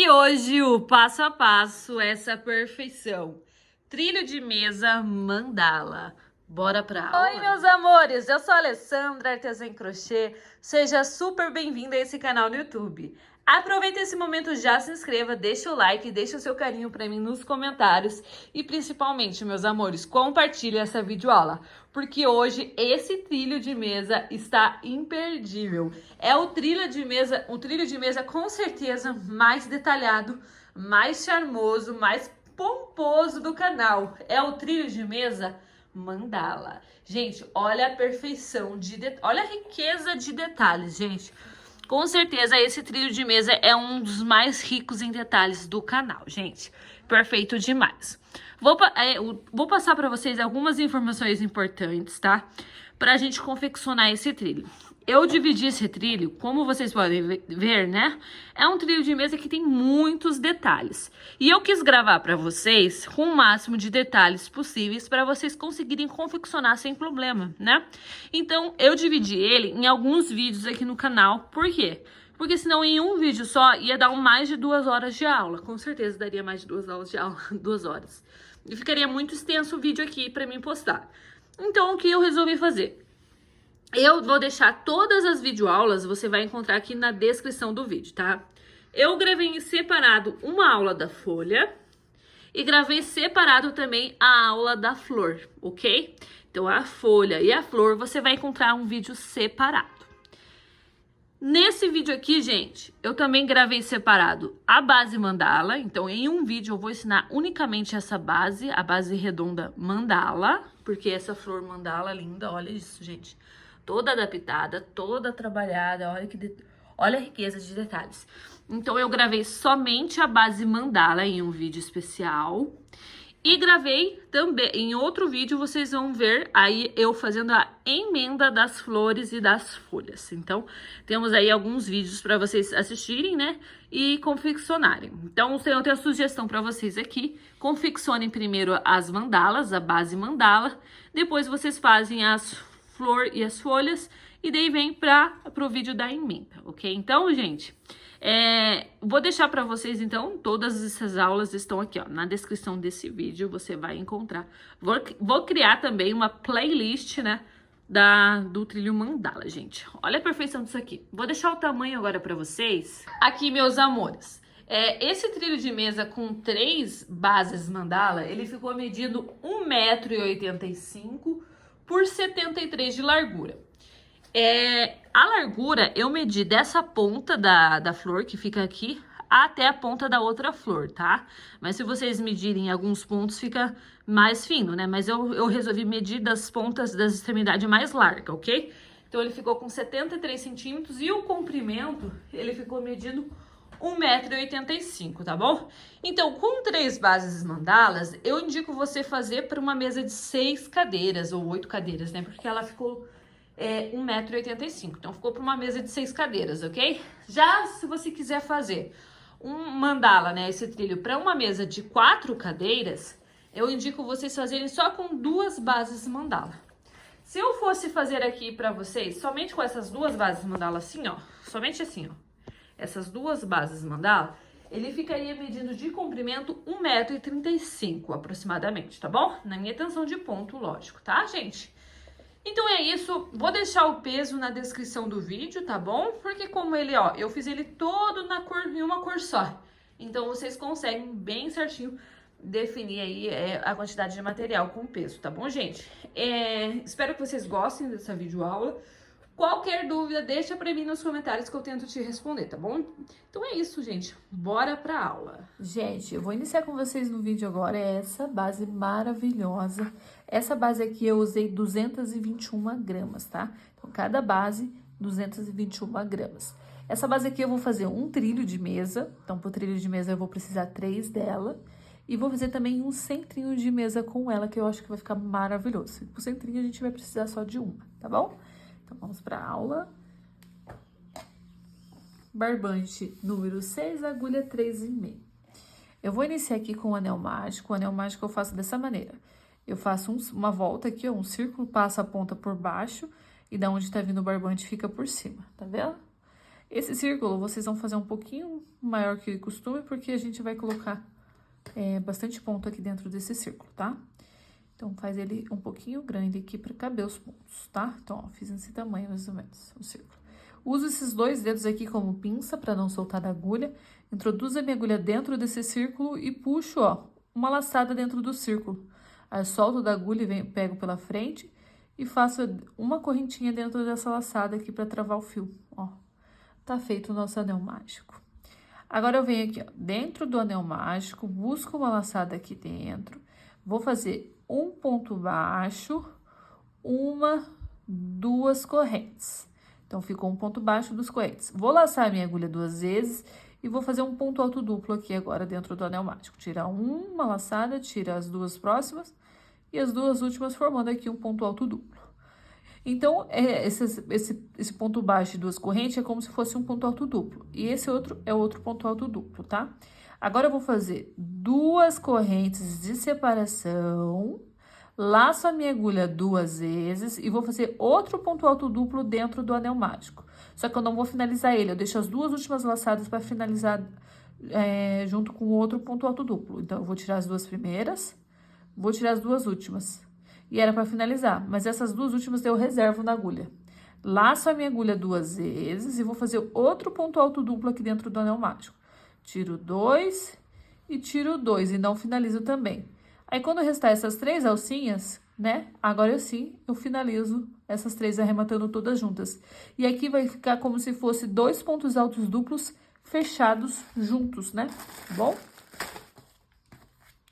E hoje o passo a passo, essa perfeição. Trilho de mesa mandala. Bora pra aula? Oi, meus amores, eu sou a Alessandra, artesã em crochê. Seja super bem-vinda a esse canal no YouTube. Aproveita esse momento, já se inscreva, deixa o like, deixa o seu carinho pra mim nos comentários. E principalmente, meus amores, compartilhe essa videoaula. Porque hoje esse trilho de mesa está imperdível. É o trilho de mesa com certeza mais detalhado, mais charmoso, mais pomposo do canal. É o trilho de mesa mandala. Gente, olha a perfeição olha a riqueza de detalhes, gente. Com certeza esse trilho de mesa é um dos mais ricos em detalhes do canal, gente. Perfeito demais. Vou passar para vocês algumas informações importantes, tá? Pra gente confeccionar esse trilho. Eu dividi esse trilho, como vocês podem ver, né? É um trilho de mesa que tem muitos detalhes. E eu quis gravar para vocês com o máximo de detalhes possíveis para vocês conseguirem confeccionar sem problema, né? Então, eu dividi ele em alguns vídeos aqui no canal. Por quê? Porque senão em um vídeo só ia dar mais de 2 horas de aula. Com certeza daria mais de 2 aulas de aula, 2 horas. E ficaria muito extenso o vídeo aqui para mim postar. Então, o que eu resolvi fazer? Eu vou deixar todas as videoaulas, você vai encontrar aqui na descrição do vídeo, tá? Eu gravei em separado uma aula da folha e gravei separado também a aula da flor, ok? Então, a folha e a flor você vai encontrar um vídeo separado. Nesse vídeo aqui, gente, eu também gravei separado a base mandala. Então, em um vídeo eu vou ensinar unicamente essa base, a base redonda mandala, porque essa flor mandala linda, olha isso, gente. Toda adaptada, toda trabalhada, olha a riqueza de detalhes. Então, eu gravei somente a base mandala em um vídeo especial. E gravei também, em outro vídeo, vocês vão ver aí eu fazendo a emenda das flores e das folhas. Então, temos aí alguns vídeos para vocês assistirem, né? E confeccionarem. Então, eu tenho a sugestão para vocês aqui. Confeccionem primeiro as mandalas, a base mandala. Depois, vocês fazem as flor e as folhas. E daí vem para o vídeo da emenda, ok? Então, gente... vou deixar para vocês, então, todas essas aulas estão aqui, ó, na descrição desse vídeo, você vai encontrar. Vou criar também uma playlist, né, do trilho mandala, gente. Olha a perfeição disso aqui. Vou deixar o tamanho agora para vocês. Aqui, meus amores, esse trilho de mesa com 3 bases mandala, ele ficou medindo 1,85 m por 73 de largura. A largura eu medi dessa ponta da flor que fica aqui até a ponta da outra flor, tá? Mas se vocês medirem alguns pontos fica mais fino, né? Mas eu resolvi medir das pontas das extremidades mais larga, ok? Então ele ficou com 73 centímetros e o comprimento ele ficou medindo 1,85 m, tá bom? Então, com 3 bases mandalas, eu indico você fazer para uma mesa de 6 cadeiras ou 8 cadeiras, né? Porque ela ficou... 1,85 m, então ficou para uma mesa de 6 cadeiras, ok? Já se você quiser fazer um mandala, né, esse trilho para uma mesa de 4 cadeiras, eu indico vocês fazerem só com 2 bases mandala. Se eu fosse fazer aqui para vocês, somente com essas 2 bases mandala assim, ó, somente assim, ó, essas 2 bases mandala, ele ficaria medindo de comprimento 1,35 m aproximadamente, tá bom? Na minha tensão de ponto, lógico, tá, gente? Então é isso, vou deixar o peso na descrição do vídeo, tá bom? Porque como ele, ó, eu fiz ele todo em uma cor só. Então vocês conseguem bem certinho definir aí a quantidade de material com peso, tá bom, gente? Espero que vocês gostem dessa videoaula. Qualquer dúvida, deixa pra mim nos comentários que eu tento te responder, tá bom? Então é isso, gente. Bora pra aula. Gente, eu vou iniciar com vocês no vídeo agora essa base maravilhosa. Essa base aqui eu usei 221 gramas, tá? Então, cada base, 221 gramas. Essa base aqui eu vou fazer um trilho de mesa. Então, pro trilho de mesa eu vou precisar 3 dela. E vou fazer também um centrinho de mesa com ela, que eu acho que vai ficar maravilhoso. Pro centrinho a gente vai precisar só de uma, tá bom? Então, vamos para a aula. Barbante número 6, agulha 3,5. Eu vou iniciar aqui com o anel mágico. O anel mágico eu faço dessa maneira. Eu faço uma volta aqui, ó, um círculo, passo a ponta por baixo e da onde tá vindo o barbante fica por cima, tá vendo? Esse círculo vocês vão fazer um pouquinho maior que o costume, porque a gente vai colocar bastante ponto aqui dentro desse círculo, tá? Então, faz ele um pouquinho grande aqui para caber os pontos, tá? Então, ó, fiz esse tamanho mais ou menos, o círculo. Uso esses 2 dedos aqui como pinça para não soltar da agulha. Introduzo a minha agulha dentro desse círculo e puxo, ó, uma laçada dentro do círculo. Aí, solto da agulha e pego pela frente e faço uma correntinha dentro dessa laçada aqui para travar o fio, ó. Tá feito o nosso anel mágico. Agora, eu venho aqui, ó, dentro do anel mágico, busco uma laçada aqui dentro, vou fazer um ponto baixo, 2 correntes. Então, ficou um ponto baixo, 2 correntes. Vou laçar a minha agulha 2 vezes e vou fazer um ponto alto duplo aqui agora dentro do anel mágico. Tira uma laçada, tira as 2 próximas e as 2 últimas formando aqui um ponto alto duplo. Então, esse ponto baixo de 2 correntes é como se fosse um ponto alto duplo. E esse outro é outro ponto alto duplo, tá? Agora, eu vou fazer 2 correntes de separação, laço a minha agulha 2 vezes e vou fazer outro ponto alto duplo dentro do anel mágico. Só que eu não vou finalizar ele, eu deixo as 2 últimas laçadas para finalizar junto com o outro ponto alto duplo. Então, eu vou tirar as 2 primeiras, vou tirar as 2 últimas. E era para finalizar, mas essas 2 últimas eu reservo na agulha. Laço a minha agulha 2 vezes e vou fazer outro ponto alto duplo aqui dentro do anel mágico. Tiro 2 e tiro 2 e não finalizo também. Aí, quando restar essas 3 alcinhas, né? Agora sim, eu finalizo essas 3 arrematando todas juntas. E aqui vai ficar como se fosse 2 pontos altos duplos fechados juntos, né? Tá bom?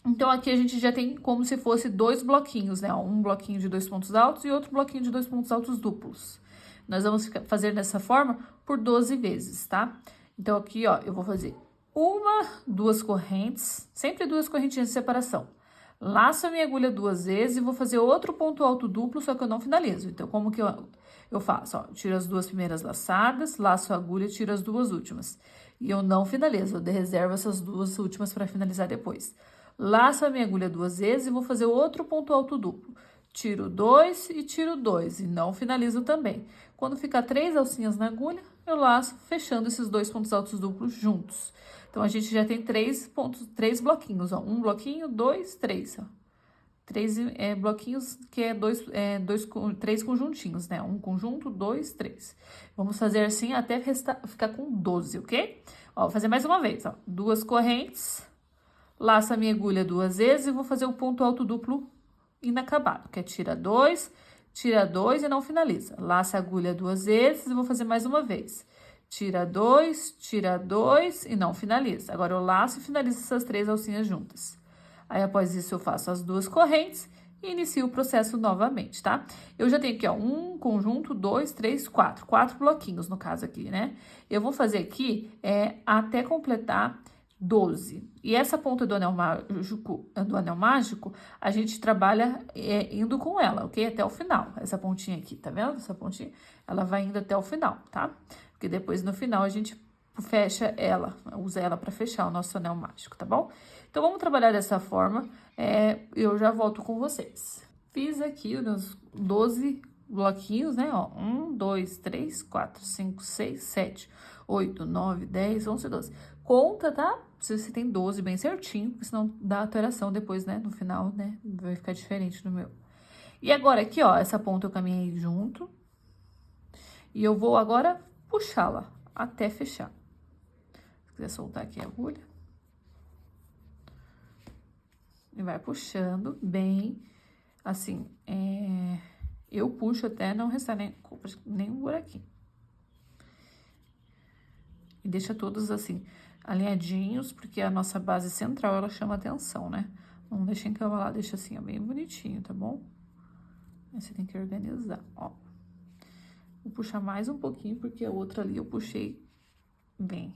Então, aqui a gente já tem como se fosse 2 bloquinhos, né? Um bloquinho de 2 pontos altos e outro bloquinho de 2 pontos altos duplos. Nós vamos fazer dessa forma por 12 vezes, tá? Então, aqui, ó, eu vou fazer 2 correntes, sempre 2 correntinhas de separação. Laço a minha agulha 2 vezes e vou fazer outro ponto alto duplo, só que eu não finalizo. Então, como que eu faço? Ó, tiro as 2 primeiras laçadas, laço a agulha e tiro as 2 últimas. E eu não finalizo, eu reservo essas 2 últimas para finalizar depois. Laço a minha agulha 2 vezes e vou fazer outro ponto alto duplo. Tiro 2 e tiro 2 e não finalizo também. Quando ficar 3 alcinhas na agulha, eu laço fechando esses 2 pontos altos duplos juntos. Então, a gente já tem 3 bloquinhos, ó. Um bloquinho, 2, 3, ó. 3 bloquinhos que é 3 conjuntinhos, né? Um conjunto, 2, 3. Vamos fazer assim até ficar com 12, ok? Ó, vou fazer mais uma vez, ó. 2 correntes, laço a minha agulha 2 vezes e vou fazer o ponto alto duplo inacabado, que é tira 2 e não finaliza. Laço a agulha 2 vezes e vou fazer mais uma vez. Tira 2 e não finaliza. Agora, eu laço e finalizo essas 3 alcinhas juntas. Aí, após isso, eu faço as 2 correntes e inicio o processo novamente, tá? Eu já tenho aqui, ó, um conjunto, 2, 3, 4. 4 bloquinhos, no caso aqui, né? Eu vou fazer aqui até completar 12. E essa ponta do anel mágico, a gente trabalha indo com ela, ok? Até o final. Essa pontinha aqui, tá vendo? Essa pontinha, ela vai indo até o final, tá? Porque depois, no final, a gente fecha ela, usa ela para fechar o nosso anel mágico, tá bom? Então, vamos trabalhar dessa forma, eu já volto com vocês. Fiz aqui os 12 bloquinhos, né, ó, 1, 2, 3, 4, 5, 6, 7, 8, 9, 10, 11, 12. Conta, tá? Se você tem 12 bem certinho, porque senão dá alteração depois, né, no final, né, vai ficar diferente no meu. E agora aqui, ó, essa ponta eu caminhei junto, e eu vou agora puxá-la até fechar. Se quiser soltar aqui a agulha. E vai puxando bem, assim, eu puxo até não restar nem um buraquinho. E deixa todos, assim, alinhadinhos, porque a nossa base central, ela chama atenção, né? Não deixa encavalar, deixa assim, ó, bem bonitinho, tá bom? Aí você tem que organizar, ó. Vou puxar mais um pouquinho, porque a outra ali eu puxei bem.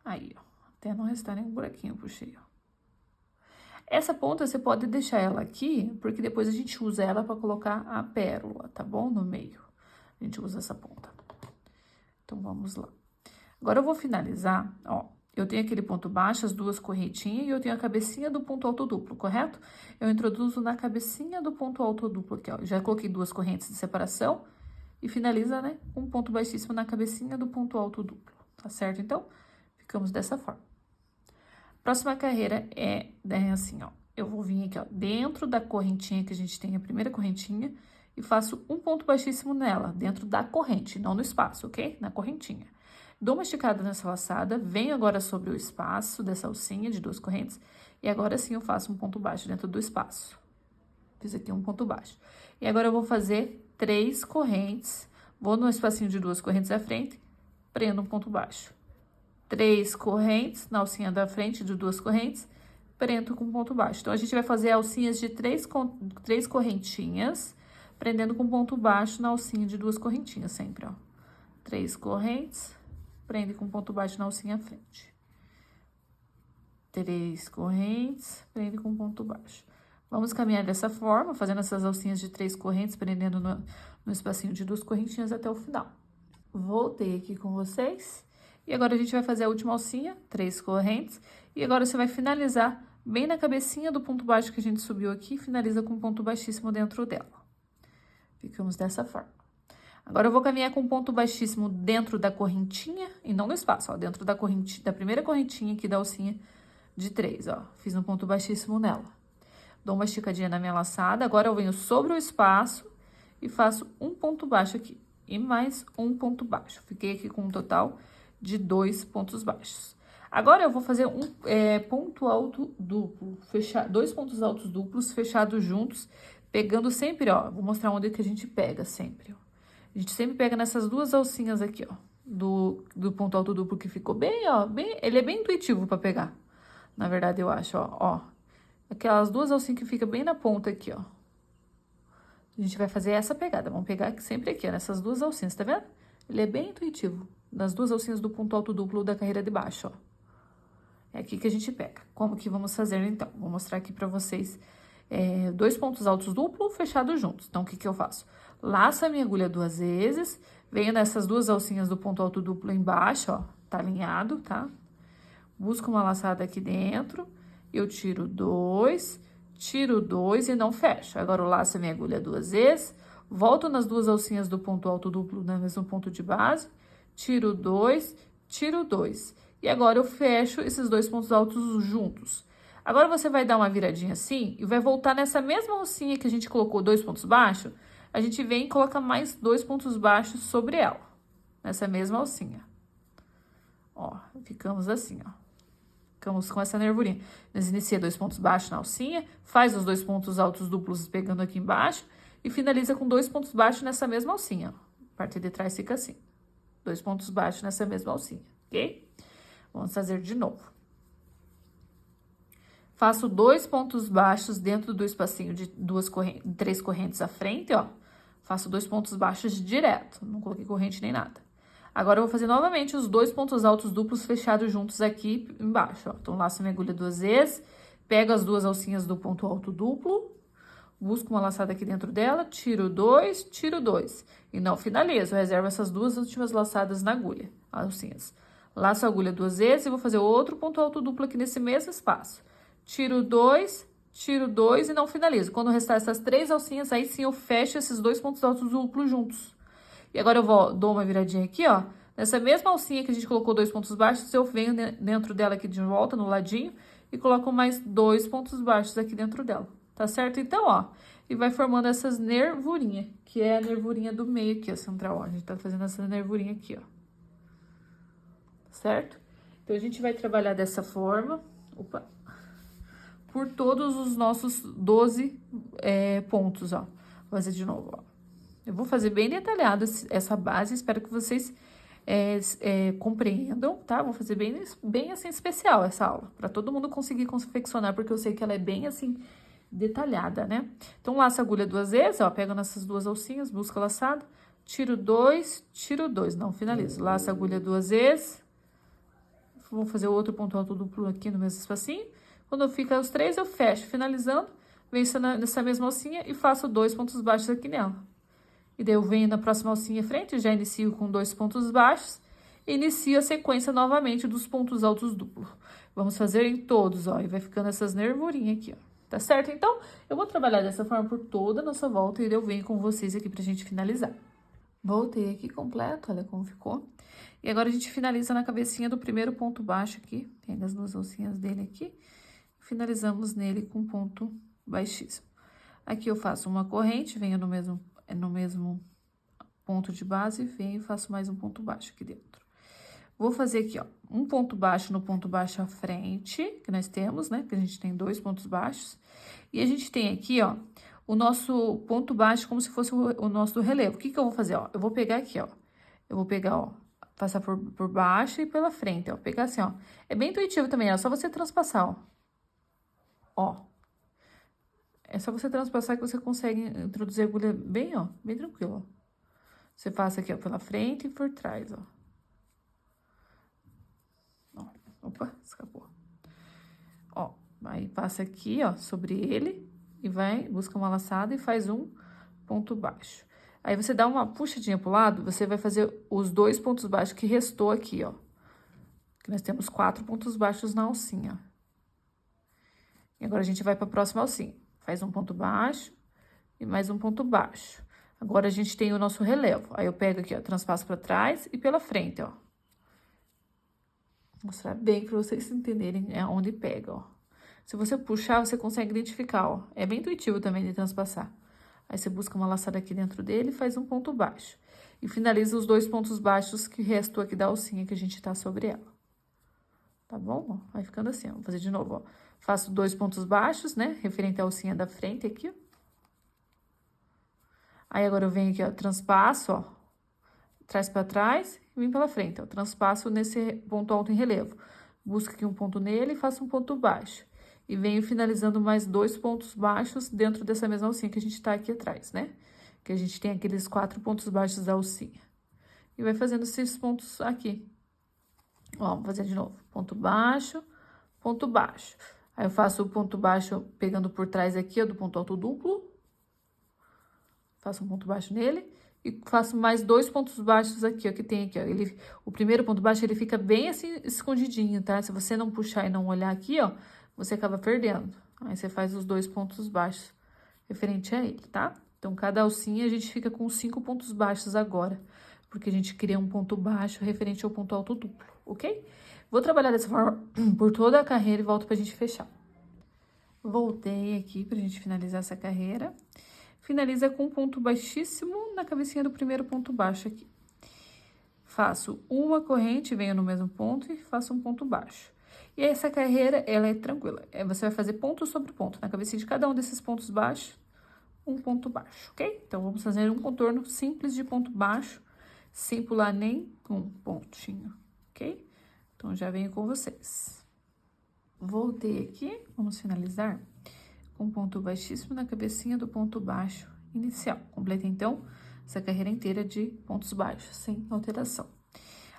Aí, ó, até não restar nenhum buraquinho, eu puxei, ó. Essa ponta, você pode deixar ela aqui, porque depois a gente usa ela pra colocar a pérola, tá bom? No meio, a gente usa essa ponta. Então, vamos lá. Agora, eu vou finalizar, ó, Eu tenho aquele ponto baixo, as duas correntinhas, e eu tenho a cabecinha do ponto alto duplo, correto? Eu introduzo na cabecinha do ponto alto duplo aqui, ó. Já coloquei duas correntes de separação e finaliza, né, com um ponto baixíssimo na cabecinha do ponto alto duplo, tá certo? Então, ficamos dessa forma. Próxima carreira é assim, ó. Eu vou vir aqui, ó, dentro da correntinha que a gente tem, a primeira correntinha, e faço um ponto baixíssimo nela, dentro da corrente, não no espaço, ok? Na correntinha. Dou uma esticada nessa laçada, venho agora sobre o espaço dessa alcinha de duas correntes, e agora sim eu faço um ponto baixo dentro do espaço. Fiz aqui um ponto baixo. E agora eu vou fazer 3 correntes, vou no espacinho de duas correntes à frente, prendo um ponto baixo. 3 correntes na alcinha da frente de duas correntes, prendo com ponto baixo. Então, a gente vai fazer alcinhas de 3 correntinhas, prendendo com ponto baixo na alcinha de duas correntinhas, sempre, ó. 3 correntes, prende com ponto baixo na alcinha à frente. 3 correntes, prende com ponto baixo. Vamos caminhar dessa forma, fazendo essas alcinhas de 3 correntes, prendendo no espacinho de duas correntinhas até o final. Voltei aqui com vocês. E agora, a gente vai fazer a última alcinha, 3 correntes. E agora, você vai finalizar bem na cabecinha do ponto baixo que a gente subiu aqui, finaliza com um ponto baixíssimo dentro dela. Ficamos dessa forma. Agora, eu vou caminhar com um ponto baixíssimo dentro da correntinha, e não no espaço, ó, dentro da primeira correntinha aqui da alcinha de 3, ó. Fiz um ponto baixíssimo nela. Dou uma esticadinha na minha laçada, agora eu venho sobre o espaço e faço um ponto baixo aqui. E mais um ponto baixo. Fiquei aqui com um total de 2 pontos baixos. Agora, eu vou fazer um ponto alto duplo, dois pontos altos duplos fechados juntos, pegando sempre, ó, vou mostrar onde que a gente pega sempre, ó. A gente sempre pega nessas duas alcinhas aqui, ó, do ponto alto duplo que ficou bem, ó, ele é bem intuitivo pra pegar, na verdade, eu acho, ó. Aquelas duas alcinhas que fica bem na ponta aqui, ó. A gente vai fazer essa pegada, vamos pegar sempre aqui, ó, nessas duas alcinhas, tá vendo? Ele é bem intuitivo, nas duas alcinhas do ponto alto duplo da carreira de baixo, ó. É aqui que a gente pega. Como que vamos fazer, então? Vou mostrar aqui pra vocês, 2 pontos altos duplos fechados juntos. Então, o que que eu faço? Laço a minha agulha 2 vezes, venho nessas duas alcinhas do ponto alto duplo embaixo, ó, tá alinhado, tá? Busco uma laçada aqui dentro, eu tiro 2 e não fecho. Agora, eu laço a minha agulha 2 vezes, volto nas duas alcinhas do ponto alto duplo no mesmo ponto de base, tiro 2, tiro 2. E agora, eu fecho esses 2 pontos altos juntos. Agora, você vai dar uma viradinha assim e vai voltar nessa mesma alcinha que a gente colocou 2 pontos baixos, a gente vem e coloca mais 2 pontos baixos sobre ela, nessa mesma alcinha. Ó, ficamos assim, ó. Ficamos com essa nervurinha. Nós inicia 2 pontos baixos na alcinha, faz os 2 pontos altos duplos pegando aqui embaixo e finaliza com 2 pontos baixos nessa mesma alcinha, ó. A parte de trás fica assim. 2 pontos baixos nessa mesma alcinha, ok? Vamos fazer de novo. Faço 2 pontos baixos dentro do espacinho de 3 correntes à frente, ó. Faço 2 pontos baixos direto, não coloquei corrente nem nada. Agora, eu vou fazer novamente os 2 pontos altos duplos fechados juntos aqui embaixo, ó. Então, laço minha agulha 2 vezes, pego as duas alcinhas do ponto alto duplo, busco uma laçada aqui dentro dela, tiro 2, tiro 2. E não finalizo, reservo essas duas últimas laçadas na agulha, alcinhas. Laço a agulha 2 vezes e vou fazer outro ponto alto duplo aqui nesse mesmo espaço. Tiro 2 e não finalizo. Quando restar essas 3 alcinhas, aí sim eu fecho esses 2 pontos altos duplos juntos. E agora eu dou uma viradinha aqui, ó. Nessa mesma alcinha que a gente colocou 2 pontos baixos, eu venho dentro dela aqui de volta, no ladinho, e coloco mais 2 pontos baixos aqui dentro dela. Tá certo? Então, ó, e vai formando essas nervurinhas, que é a nervurinha do meio aqui, ó, central, ó. A gente tá fazendo essa nervurinha aqui, ó. Certo? Então, a gente vai trabalhar dessa forma, por todos os nossos 12 pontos, ó. Vou fazer de novo, ó. Eu vou fazer bem detalhado essa base, espero que vocês compreendam, tá? Vou fazer bem assim, especial essa aula, para todo mundo conseguir confeccionar, porque eu sei que ela é bem, assim, detalhada, né? Então, laço a agulha 2 vezes, ó, pego nessas duas alcinhas, busco a laçada, tiro 2, não finalizo. Laço a agulha 2 vezes, vou fazer outro ponto alto duplo aqui no mesmo espacinho. Quando fica os 3, eu fecho, finalizando, venho nessa mesma alcinha e faço 2 pontos baixos aqui nela. E daí eu venho na próxima alcinha frente, já inicio com 2 pontos baixos e inicio a sequência novamente dos pontos altos duplos. Vamos fazer em todos, ó, e vai ficando essas nervurinhas aqui, ó. Tá certo? Então, eu vou trabalhar dessa forma por toda a nossa volta e eu venho com vocês aqui pra gente finalizar. Voltei aqui completo, olha como ficou. E agora a gente finaliza na cabecinha do primeiro ponto baixo aqui. Pega as duas alcinhas dele aqui. Finalizamos nele com ponto baixíssimo. Aqui eu faço uma corrente, venho no mesmo ponto de base, venho e faço mais um ponto baixo aqui dentro. Vou fazer aqui, ó, um ponto baixo no ponto baixo à frente, que nós temos, né? Que a gente tem 2 pontos baixos. E a gente tem aqui, ó, o nosso ponto baixo como se fosse o nosso relevo. O que que eu vou fazer, ó? Eu vou pegar aqui, ó. Eu vou pegar, ó, passar por baixo e pela frente, ó. Pegar assim, ó. É bem intuitivo também, é só você transpassar, ó. Ó. É só você transpassar que você consegue introduzir a agulha bem, ó, bem tranquilo, ó. Você passa aqui, ó, pela frente e por trás, ó. Opa, escapou. Ó, aí passa aqui, ó, sobre ele e vai, busca uma laçada e faz um ponto baixo. Aí você dá uma puxadinha pro lado, você vai fazer os 2 pontos baixos que restou aqui, ó. Que nós temos 4 pontos baixos na alcinha. E agora a gente vai pra próxima alcinha. Faz um ponto baixo e mais um ponto baixo. Agora a gente tem o nosso relevo. Aí eu pego aqui, ó, transpasso pra trás e pela frente, ó. Vou mostrar bem para vocês entenderem onde pega, ó. Se você puxar, você consegue identificar, ó. É bem intuitivo também de transpassar. Aí você busca uma laçada aqui dentro dele e faz um ponto baixo. E finaliza os 2 pontos baixos que restou aqui da alcinha que a gente tá sobre ela. Tá bom? Ó, vai ficando assim, ó. Vou fazer de novo, ó. Faço 2 pontos baixos, né? Referente à alcinha da frente aqui, ó. Aí agora eu venho aqui, ó, transpasso, ó. Traz pra trás e vem pela frente, ó. Transpasso nesse ponto alto em relevo. Busco aqui um ponto nele e faço um ponto baixo. E venho finalizando mais 2 pontos baixos dentro dessa mesma alcinha que a gente tá aqui atrás, né? Que a gente tem aqueles 4 pontos baixos da alcinha. E vai fazendo esses pontos aqui. Ó, vou fazer de novo. Ponto baixo, ponto baixo. Aí eu faço o ponto baixo pegando por trás aqui, ó, do ponto alto duplo. Faço um ponto baixo nele. E faço mais 2 pontos baixos aqui, ó, que tem aqui, ó. O primeiro ponto baixo, ele fica bem assim, escondidinho, tá? Se você não puxar e não olhar aqui, ó, você acaba perdendo. Aí, você faz os 2 pontos baixos referente a ele, tá? Então, cada alcinha, a gente fica com 5 pontos baixos agora, porque a gente cria um ponto baixo referente ao ponto alto duplo, ok? Vou trabalhar dessa forma por toda a carreira e volto pra gente fechar. Voltei aqui pra gente finalizar essa carreira. Finaliza com um ponto baixíssimo na cabecinha do primeiro ponto baixo aqui. Faço uma corrente, venho no mesmo ponto e faço um ponto baixo. E essa carreira, ela é tranquila. Você vai fazer ponto sobre ponto. Na cabecinha de cada um desses pontos baixos, um ponto baixo, ok? Então, vamos fazer um contorno simples de ponto baixo, sem pular nem um pontinho, ok? Então, já venho com vocês. Voltei aqui, vamos finalizar com ponto baixíssimo na cabecinha do ponto baixo inicial. Completa, então, essa carreira inteira de pontos baixos, sem alteração.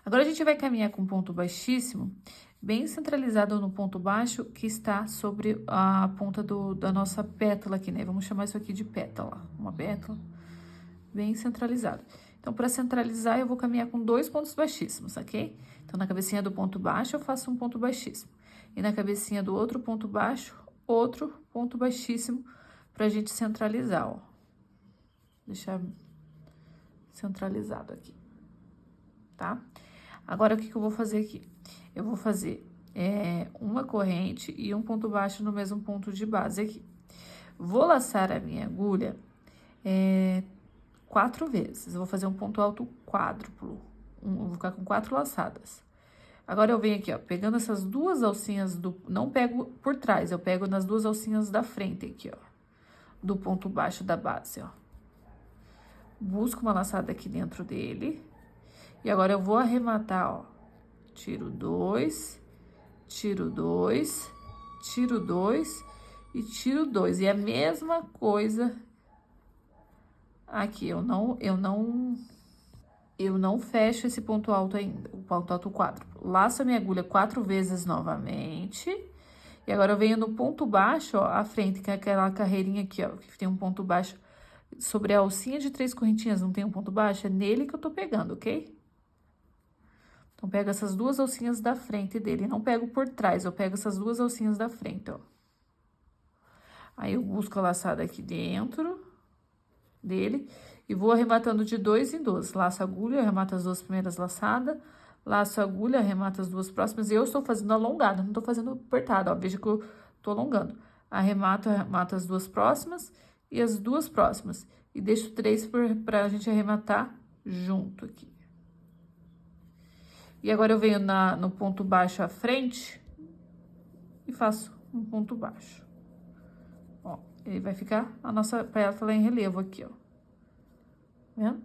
Agora, a gente vai caminhar com ponto baixíssimo, bem centralizado no ponto baixo, que está sobre a ponta da nossa pétala aqui, né? Vamos chamar isso aqui de pétala. Uma pétala bem centralizada. Então, para centralizar, eu vou caminhar com 2 pontos baixíssimos, ok? Então, na cabecinha do ponto baixo, eu faço um ponto baixíssimo. E na cabecinha do outro ponto baixo, outro ponto baixíssimo pra gente centralizar, ó. Deixar centralizado aqui, tá? Agora, o que que eu vou fazer aqui? Eu vou fazer uma corrente e um ponto baixo no mesmo ponto de base aqui. Vou laçar a minha agulha 4 vezes. Eu vou fazer um ponto alto quádruplo. Vou ficar com 4 laçadas. Agora, eu venho aqui, ó, pegando essas 2 alcinhas não pego por trás, eu pego nas 2 alcinhas da frente aqui, ó, do ponto baixo da base, ó. Busco uma laçada aqui dentro dele. E agora, eu vou arrematar, ó. Tiro 2, tiro 2, tiro 2 e tiro 2. E a mesma coisa aqui, eu não fecho esse ponto alto ainda, o ponto alto quádruplo. Laço a minha agulha 4 vezes novamente. E agora, eu venho no ponto baixo, ó, à frente, que é aquela carreirinha aqui, ó, que tem um ponto baixo sobre a alcinha de 3 correntinhas, não tem um ponto baixo? É nele que eu tô pegando, ok? Então, pego essas duas alcinhas da frente dele, não pego por trás, eu pego essas duas alcinhas da frente, ó. Aí, eu busco a laçada aqui dentro dele e vou arrematando de 2 em 2. Laço a agulha, arremato as duas primeiras laçadas, laço a agulha, arremato as duas próximas. E eu estou fazendo alongado, não tô fazendo apertado, ó. Veja que eu tô alongando. Arremato as duas próximas e as duas próximas. E deixo 3 pra gente arrematar junto aqui. E agora eu venho no ponto baixo à frente e faço um ponto baixo. Ó, ele vai ficar a nossa pétala em relevo aqui, ó. Vendo?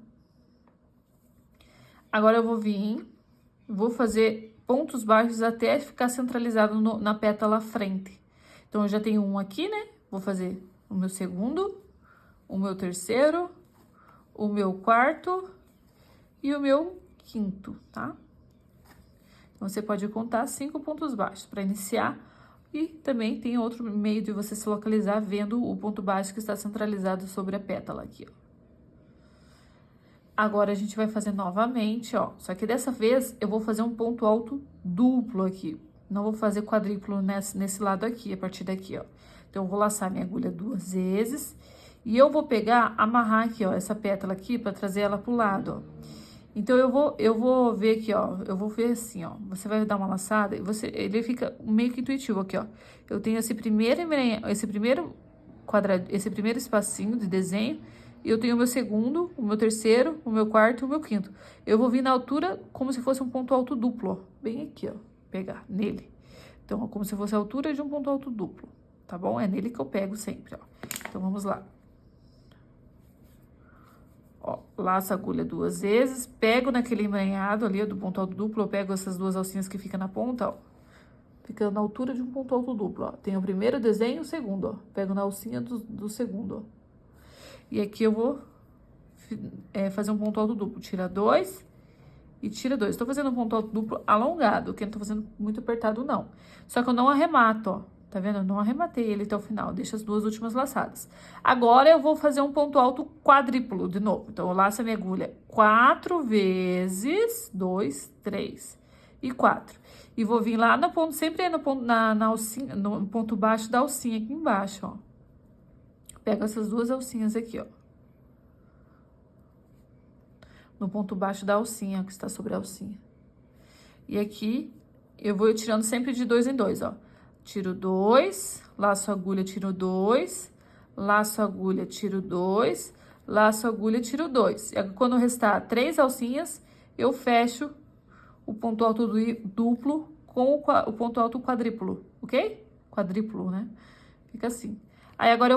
Agora eu vou vir, vou fazer pontos baixos até ficar centralizado na pétala à frente. Então, eu já tenho um aqui, né? Vou fazer o meu segundo, o meu terceiro, o meu quarto e o meu quinto, tá? Então, você pode contar 5 pontos baixos para iniciar. E também tem outro meio de você se localizar vendo o ponto baixo que está centralizado sobre a pétala aqui, ó. Agora, a gente vai fazer novamente, ó. Só que dessa vez, eu vou fazer um ponto alto duplo aqui. Não vou fazer quadrúplo nesse lado aqui, a partir daqui, ó. Então, eu vou laçar minha agulha 2 vezes. E eu vou pegar, amarrar aqui, ó, essa pétala aqui para trazer ela pro lado, ó. Então, eu vou ver aqui, ó, eu vou ver assim, ó, você vai dar uma laçada e ele fica meio que intuitivo aqui, ó. Eu tenho esse primeiro espacinho de desenho, e eu tenho o meu segundo, o meu terceiro, o meu quarto e o meu quinto. Eu vou vir na altura como se fosse um ponto alto duplo, ó, bem aqui, ó, pegar nele. Então, ó, como se fosse a altura de um ponto alto duplo, tá bom? É nele que eu pego sempre, ó. Então, vamos lá. Ó, laço a agulha 2 vezes, pego naquele emaranhado ali, ó, do ponto alto duplo, eu pego essas duas alcinhas que ficam na ponta, ó. Fica na altura de um ponto alto duplo, ó. Tem o primeiro desenho e o segundo, ó. Pego na alcinha do segundo, ó. E aqui eu vou fazer um ponto alto duplo. Tira 2 e tira 2. Tô fazendo um ponto alto duplo alongado, que eu não tô fazendo muito apertado, não. Só que eu não arremato, ó. Tá vendo? Eu não arrematei ele até o final. Deixa as duas últimas laçadas. Agora, eu vou fazer um ponto alto quadrúplo de novo. Então, eu laço a minha agulha 4 vezes, 2, 3 e 4. E vou vir lá no ponto, sempre no ponto, na alcinha, no ponto baixo da alcinha aqui embaixo, ó. Pego essas duas alcinhas aqui, ó. No ponto baixo da alcinha, que está sobre a alcinha. E aqui, eu vou tirando sempre de 2 em 2, ó. Tiro 2, laço a agulha, tiro 2, laço a agulha, tiro 2, laço a agulha, tiro 2. E quando restar 3 alcinhas, eu fecho o ponto alto duplo com o ponto alto quadrúplo, ok? Quadrúplo, né? Fica assim. Aí, agora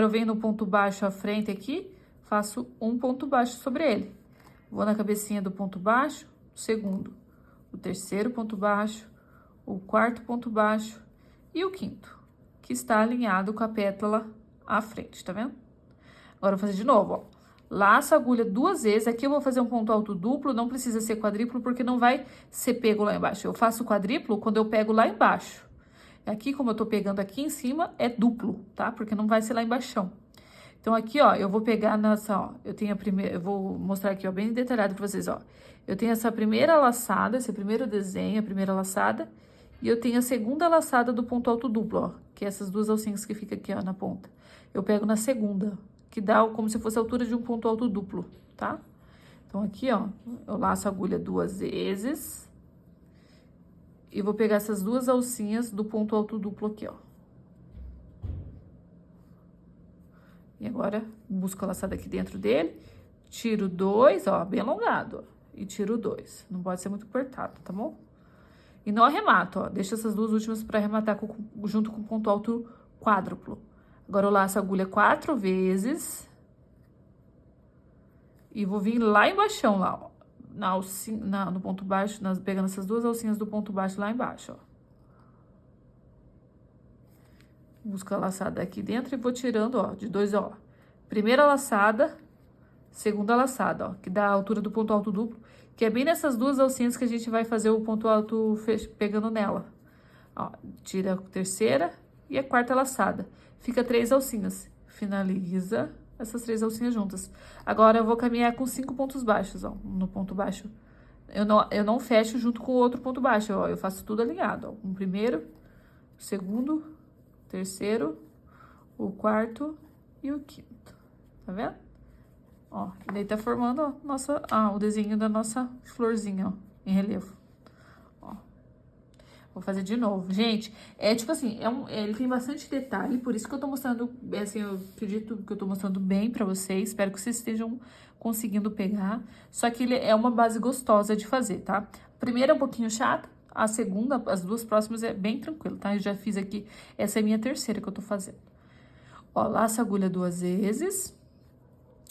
eu venho no ponto baixo à frente aqui, faço um ponto baixo sobre ele. Vou na cabecinha do ponto baixo, o segundo, o terceiro ponto baixo, o quarto ponto baixo e o quinto, que está alinhado com a pétala à frente, tá vendo? Agora, eu vou fazer de novo, ó. Laço a agulha 2 vezes, aqui eu vou fazer um ponto alto duplo, não precisa ser quadrúplo, porque não vai ser pego lá embaixo. Eu faço quadrúplo quando eu pego lá embaixo. Aqui, como eu tô pegando aqui em cima, é duplo, tá? Porque não vai ser lá embaixo. Então, aqui, ó, eu vou pegar nessa, ó, eu tenho a primeira, eu vou mostrar aqui, ó, bem detalhado pra vocês, ó. Eu tenho essa primeira laçada, esse primeiro desenho, a primeira laçada, e eu tenho a segunda laçada do ponto alto duplo, ó, que é essas duas alcinhas que ficam aqui, ó, na ponta. Eu pego na segunda, que dá como se fosse a altura de um ponto alto duplo, tá? Então, aqui, ó, eu laço a agulha 2 vezes. E vou pegar essas duas alcinhas do ponto alto duplo aqui, ó. E agora, busco a laçada aqui dentro dele. Tiro 2, ó, bem alongado, ó. E tiro 2. Não pode ser muito apertado, tá bom? E não arremato, ó. Deixa essas duas últimas para arrematar junto com o ponto alto quádruplo. Agora, eu laço a agulha 4 vezes. E vou vir lá embaixo, lá, ó. No ponto baixo, pegando essas duas alcinhas do ponto baixo lá embaixo, ó. Busco a laçada aqui dentro e vou tirando, ó, de 2, ó. Primeira laçada, segunda laçada, ó, que dá a altura do ponto alto duplo, que é bem nessas duas alcinhas que a gente vai fazer o ponto alto pegando nela. Ó, tira a terceira e a quarta laçada. Fica 3 alcinhas. Finaliza essas 3 alcinhas juntas. Agora, eu vou caminhar com 5 pontos baixos, ó. No ponto baixo, eu não fecho junto com o outro ponto baixo, ó. Eu faço tudo alinhado, ó. O primeiro, o segundo, o terceiro, o quarto e o quinto. Tá vendo? Ó, e daí tá formando, ó, o desenho da nossa florzinha, ó, em relevo. Ó. Vou fazer de novo. Gente, tipo assim, ele tem bastante detalhe, por isso que eu tô mostrando, assim, eu acredito que eu tô mostrando bem pra vocês. Espero que vocês estejam conseguindo pegar. Só que ele é uma base gostosa de fazer, tá? A primeira é um pouquinho chata, a segunda, as duas próximas é bem tranquilo, tá? Eu já fiz aqui, essa é a minha terceira que eu tô fazendo. Ó, laço a agulha 2 vezes.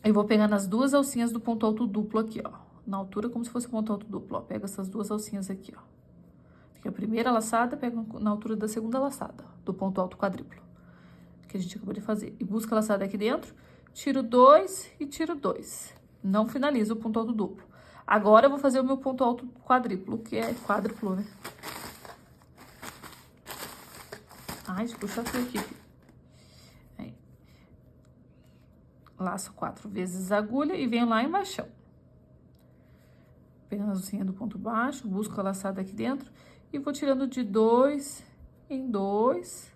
Eu vou pegar nas duas alcinhas do ponto alto duplo aqui, ó. Na altura, como se fosse ponto alto duplo, ó. Pega essas duas alcinhas aqui, ó. Aqui a primeira laçada, pega na altura da segunda laçada, do ponto alto quadruplo. Que a gente acabou de fazer. E busca a laçada aqui dentro, tiro 2 e tiro 2. Não finalizo o ponto alto duplo. Agora eu vou fazer o meu ponto alto quadruplo, que é quádruplo, né? Ai, deixa eu puxar aqui. Aí. Laço 4 vezes a agulha e venho lá embaixo. Pegando a alcinha do ponto baixo, busco a laçada aqui dentro e vou tirando de 2 em 2.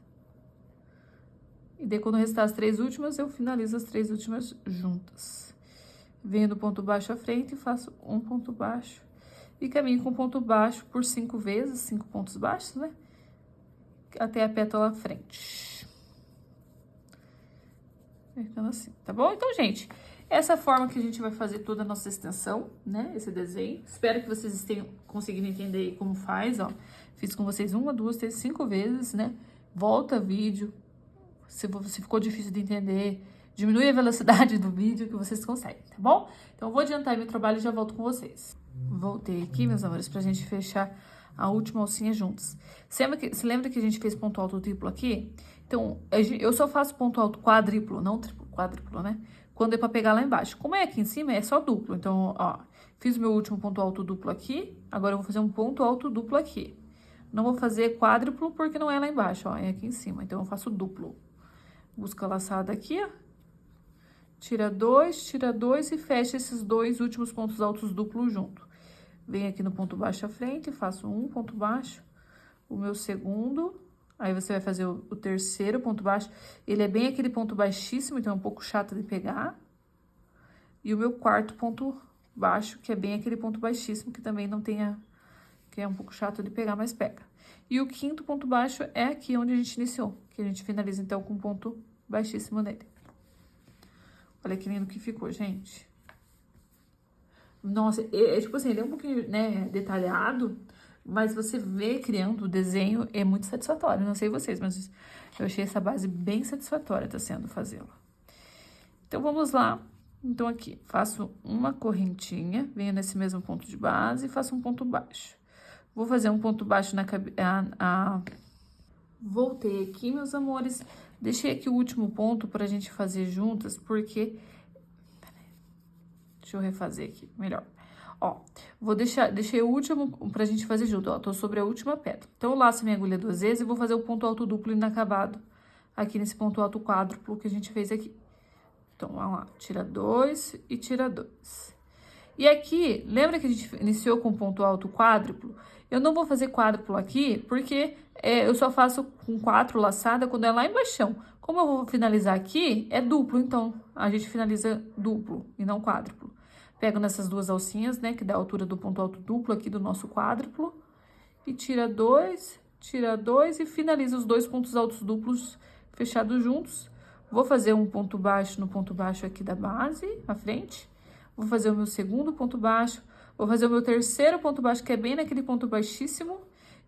E daí, quando restar as 3 últimas, eu finalizo as 3 últimas juntas. Venho do ponto baixo à frente e faço um ponto baixo. E caminho com ponto baixo por 5 vezes, 5 pontos baixos, né? Até a pétala à frente. Ficando assim, tá bom? Então, gente, essa forma que a gente vai fazer toda a nossa extensão, né? Esse desenho. Espero que vocês tenham conseguido entender como faz, ó. Fiz com vocês 1, 2, 3, 5 vezes, né? Volta vídeo. Se ficou difícil de entender, diminui a velocidade do vídeo que vocês conseguem, tá bom? Então, eu vou adiantar meu trabalho e já volto com vocês. Voltei aqui, meus amores, pra gente fechar a última alcinha juntos. Você lembra que a gente fez ponto alto triplo aqui? Então, eu só faço ponto alto quadruplo, não triplo, quadruplo, né? Quando é pra pegar lá embaixo. Como é aqui em cima, é só duplo. Então, ó, fiz o meu último ponto alto duplo aqui, agora eu vou fazer um ponto alto duplo aqui. Não vou fazer quádruplo porque não é lá embaixo, ó, é aqui em cima. Então, eu faço duplo. Busca a laçada aqui, ó. Tira 2 e fecha esses 2 últimos pontos altos duplos junto. Venho aqui no ponto baixo à frente, faço um ponto baixo, o meu segundo, aí você vai fazer o terceiro ponto baixo. Ele é bem aquele ponto baixíssimo, então é um pouco chato de pegar. E o meu quarto ponto baixo, que é bem aquele ponto baixíssimo, que também não tenha, que é um pouco chato de pegar, mas pega. E o quinto ponto baixo é aqui onde a gente iniciou, que a gente finaliza então com um ponto baixíssimo nele. Olha que lindo que ficou, gente. Nossa, tipo assim, ele é um pouquinho, né, detalhado, mas você vê criando o desenho é muito satisfatório. Não sei vocês, mas eu achei essa base bem satisfatória, tá sendo fazê-la. Então, vamos lá. Então, aqui, faço uma correntinha, venho nesse mesmo ponto de base e faço um ponto baixo. Vou fazer um ponto baixo na cabeça. Voltei aqui, meus amores. Deixei aqui o último ponto pra gente fazer juntas, porque... Deixa eu refazer aqui, melhor. Ó, deixei o último pra gente fazer junto, ó. Tô sobre a última pétala. Então, eu laço minha agulha 2 vezes e vou fazer o ponto alto duplo inacabado aqui nesse ponto alto quádruplo que a gente fez aqui. Então, vamos lá. Tira 2 e tira 2. E aqui, lembra que a gente iniciou com ponto alto quádruplo? Eu não vou fazer quádruplo aqui, porque eu só faço com 4 laçadas quando é lá embaixo. Como eu vou finalizar aqui, é duplo, então a gente finaliza duplo e não quádruplo. Pego nessas duas alcinhas, né, que dá a altura do ponto alto duplo aqui do nosso quádruplo. E tira 2 e finaliza os 2 pontos altos duplos fechados juntos. Vou fazer um ponto baixo no ponto baixo aqui da base, à frente. Vou fazer o meu segundo ponto baixo, vou fazer o meu terceiro ponto baixo, que é bem naquele ponto baixíssimo,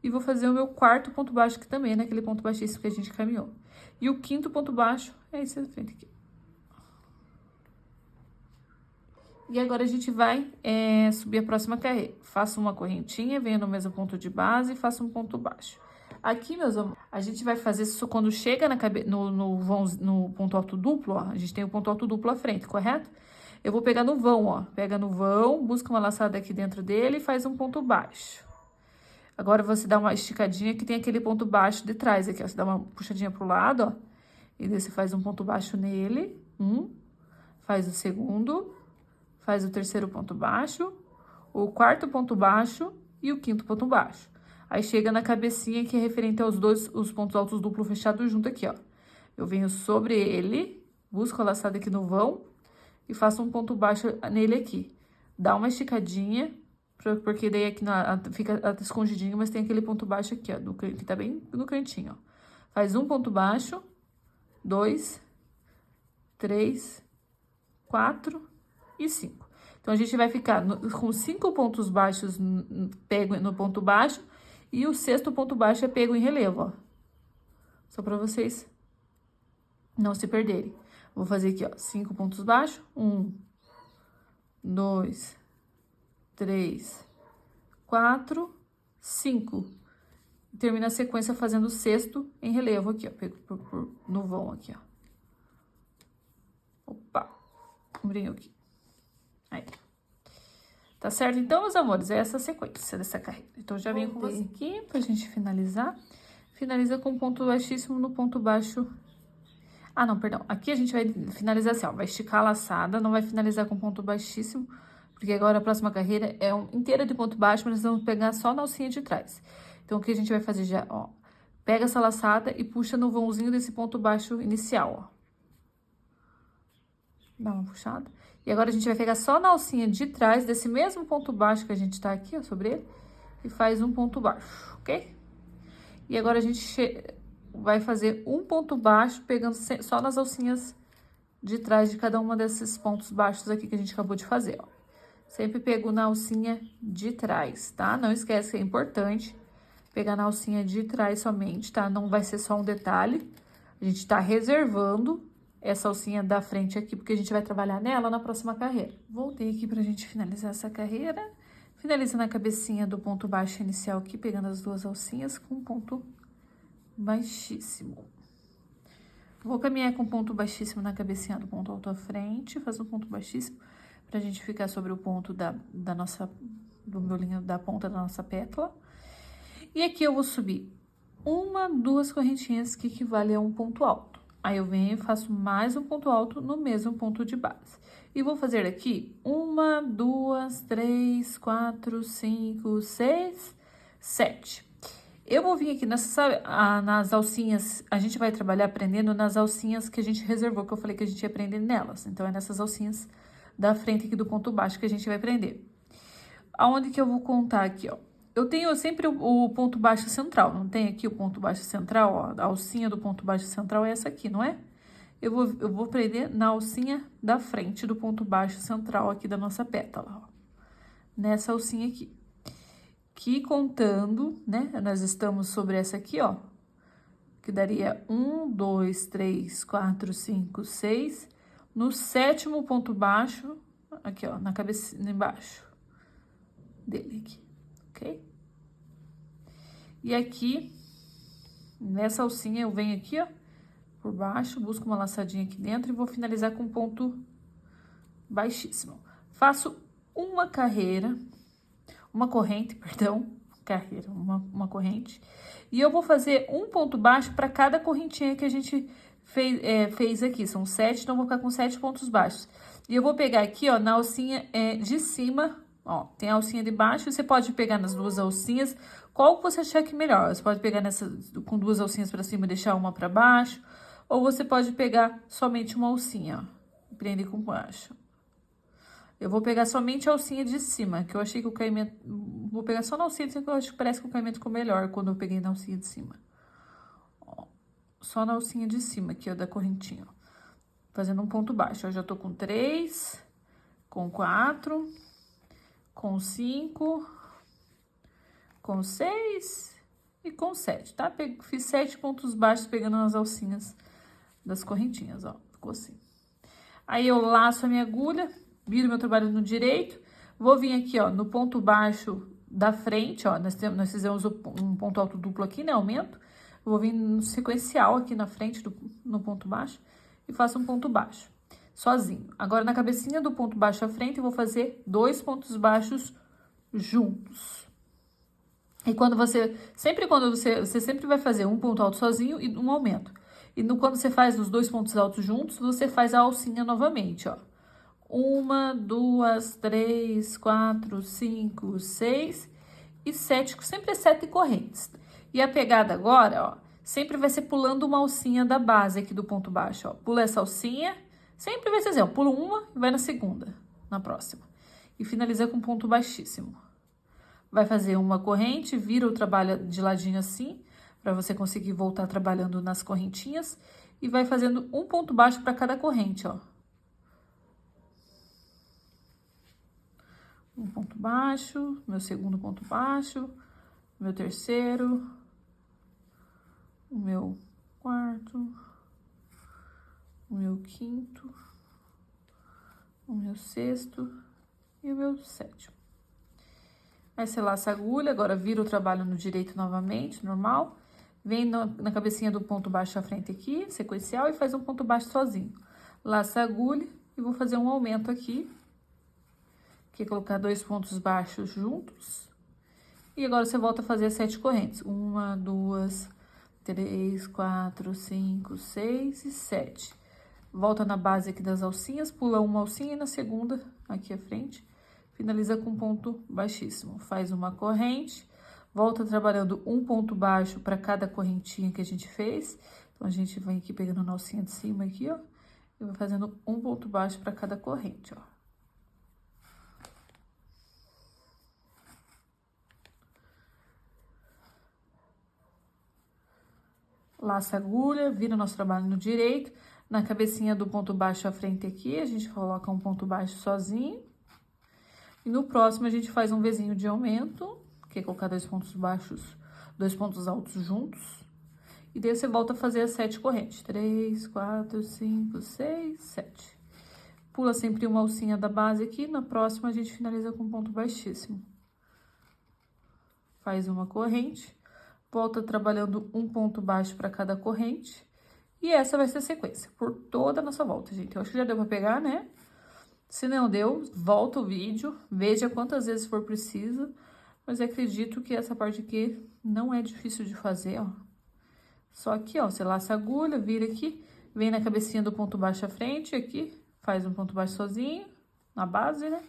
e vou fazer o meu quarto ponto baixo, que também é naquele ponto baixíssimo que a gente caminhou. E o quinto ponto baixo é esse da frente aqui. E agora a gente vai subir a próxima carreira. Faço uma correntinha, venho no mesmo ponto de base e faço um ponto baixo. Aqui, meus amores, a gente vai fazer isso quando chega no ponto alto duplo, ó. A gente tem o ponto alto duplo à frente, correto? Eu vou pegar no vão, ó. Pega no vão, busca uma laçada aqui dentro dele e faz um ponto baixo. Agora, você dá uma esticadinha que tem aquele ponto baixo de trás aqui, ó. Você dá uma puxadinha pro lado, ó. E daí você faz um ponto baixo nele. Faz o segundo. Faz o terceiro ponto baixo. o quarto ponto baixo e o quinto ponto baixo. Aí chega na cabecinha que é referente aos os pontos altos duplo fechado junto aqui, ó. Eu venho sobre ele, busco a laçada aqui no vão e faço um ponto baixo nele aqui. Dá uma esticadinha, porque daí aqui fica escondidinho, mas tem aquele ponto baixo aqui, ó, que tá bem no cantinho, ó. Faz um ponto baixo, 2, 3, 4 e 5. Então, a gente vai ficar com 5 pontos baixos pego no ponto baixo e o sexto ponto baixo é pego em relevo, ó. Só pra vocês não se perderem. Vou fazer aqui, ó, 5 pontos baixos. 1, 2, 3, 4, 5. Termina a sequência fazendo o sexto em relevo aqui, ó. Pego no vão aqui, ó. Opa, ombrinho aqui. Aí. Tá certo? Então, meus amores, é essa a sequência dessa carreira. Então, já venho com você aqui pra gente finalizar. Finaliza com ponto baixíssimo no ponto baixo. Ah, não, perdão. Aqui a gente vai finalizar assim, ó. Vai esticar a laçada, não vai finalizar com ponto baixíssimo, porque agora a próxima carreira é inteira de ponto baixo, mas nós vamos pegar só na alcinha de trás. Então, o que a gente vai fazer já, ó. Pega essa laçada e puxa no vãozinho desse ponto baixo inicial, ó. Dá uma puxada. E agora a gente vai pegar só na alcinha de trás desse mesmo ponto baixo que a gente tá aqui, ó, sobre ele. E faz um ponto baixo, ok? E agora a gente vai fazer um ponto baixo, pegando só nas alcinhas de trás de cada uma desses pontos baixos aqui que a gente acabou de fazer, ó. Sempre pego na alcinha de trás, tá? Não esquece que é importante pegar na alcinha de trás somente, tá? Não vai ser só um detalhe. A gente tá reservando essa alcinha da frente aqui, porque a gente vai trabalhar nela na próxima carreira. Voltei aqui pra gente finalizar essa carreira. Finaliza na cabecinha do ponto baixo inicial aqui, pegando as duas alcinhas com ponto baixíssimo. Vou caminhar com ponto baixíssimo na cabecinha do ponto alto à frente, fazer um ponto baixíssimo pra gente ficar sobre o ponto do miolinho da ponta da nossa pétala. E aqui eu vou subir 1, 2 correntinhas que equivalem a um ponto alto. Aí, eu venho e faço mais um ponto alto no mesmo ponto de base. E vou fazer aqui 1, 2, 3, 4, 5, 6, 7. Eu vou vir aqui nas alcinhas, a gente vai trabalhar aprendendo nas alcinhas que a gente reservou, que eu falei que a gente ia aprender nelas. Então, é nessas alcinhas da frente aqui do ponto baixo que a gente vai aprender. Aonde que eu vou contar aqui, ó? Eu tenho sempre o ponto baixo central, não tem aqui o ponto baixo central, ó, a alcinha do ponto baixo central é essa aqui, não é? Eu vou prender na alcinha da frente do ponto baixo central aqui da nossa pétala, ó. Nessa alcinha aqui. Que contando, né, nós estamos sobre essa aqui, ó, que daria 1, 2, 3, 4, 5, 6, no sétimo ponto baixo, aqui, ó, na cabeça, embaixo dele aqui, ok? E aqui, nessa alcinha, eu venho aqui, ó, por baixo, busco uma laçadinha aqui dentro e vou finalizar com ponto baixíssimo. Faço uma corrente, perdão, uma corrente. E eu vou fazer um ponto baixo para cada correntinha que a gente fez aqui. São 7, então eu vou ficar com 7 pontos baixos. E eu vou pegar aqui, ó, na alcinha de cima, ó, tem a alcinha de baixo, você pode pegar nas duas alcinhas, qual que você achar que melhor. Você pode pegar com duas alcinhas para cima e deixar uma para baixo, ou você pode pegar somente uma alcinha, ó, prende com baixo. Eu vou pegar somente a alcinha de cima, que eu achei que o caimento... Vou pegar só na alcinha de cima, que eu acho que parece que o caimento ficou melhor quando eu peguei na alcinha de cima. Ó, só na alcinha de cima aqui, ó, da correntinha, ó. Fazendo um ponto baixo. Eu já tô com 3, com 4, com 5, com 6 e com 7, tá? Fiz 7 pontos baixos pegando nas alcinhas das correntinhas, ó. Ficou assim. Aí, eu laço a minha agulha, viro meu trabalho no direito, vou vir aqui, ó, no ponto baixo da frente, ó, nós fizemos um ponto alto duplo aqui, né, aumento, vou vir no sequencial aqui na frente, no ponto baixo, e faço um ponto baixo, sozinho. Agora, na cabecinha do ponto baixo à frente, eu vou fazer 2 pontos baixos juntos. E quando você sempre vai fazer um ponto alto sozinho e um aumento. E quando você faz os 2 pontos altos juntos, você faz a alcinha novamente, ó. 1, 2, 3, 4, 5, 6 e 7, sempre 7 correntes. E a pegada agora, ó, sempre vai ser pulando uma alcinha da base aqui do ponto baixo, ó. Pula essa alcinha, sempre vai ser assim, ó, pula uma e vai na segunda, na próxima. E finaliza com ponto baixíssimo. Vai fazer uma corrente, vira o trabalho de ladinho assim, para você conseguir voltar trabalhando nas correntinhas. E vai fazendo um ponto baixo para cada corrente, ó. Um ponto baixo, meu segundo ponto baixo, meu terceiro, o meu quarto, o meu quinto, o meu sexto e o meu sétimo. Aí você laça a agulha, agora vira o trabalho no direito novamente, normal. Vem na cabecinha do ponto baixo à frente aqui, sequencial, e faz um ponto baixo sozinho. Laça a agulha e vou fazer um aumento aqui. Que é colocar 2 pontos baixos juntos. E agora você volta a fazer as 7 correntes. 1, 2, 3, 4, 5, 6 e 7. Volta na base aqui das alcinhas, pula uma alcinha e na segunda, aqui à frente, finaliza com ponto baixíssimo. Faz uma corrente, volta trabalhando um ponto baixo para cada correntinha que a gente fez. Então, a gente vem aqui pegando na alcinha de cima aqui, ó, e vai fazendo um ponto baixo para cada corrente, ó. Laça a agulha, vira nosso trabalho no direito. Na cabecinha do ponto baixo à frente aqui, a gente coloca um ponto baixo sozinho. E no próximo, a gente faz um Vzinho de aumento, que é colocar 2 pontos baixos, 2 pontos altos juntos. E daí você volta a fazer as 7 correntes. 3, 4, 5, 6, 7. Pula sempre uma alcinha da base aqui. Na próxima, a gente finaliza com ponto baixíssimo. Faz uma corrente. Volta trabalhando um ponto baixo para cada corrente. E essa vai ser a sequência por toda a nossa volta, gente. Eu acho que já deu para pegar, né? Se não deu, volta o vídeo, veja quantas vezes for preciso. Mas eu acredito que essa parte aqui não é difícil de fazer, ó. Só aqui, ó, você laça a agulha, vira aqui, vem na cabecinha do ponto baixo à frente, aqui, faz um ponto baixo sozinho, na base, né?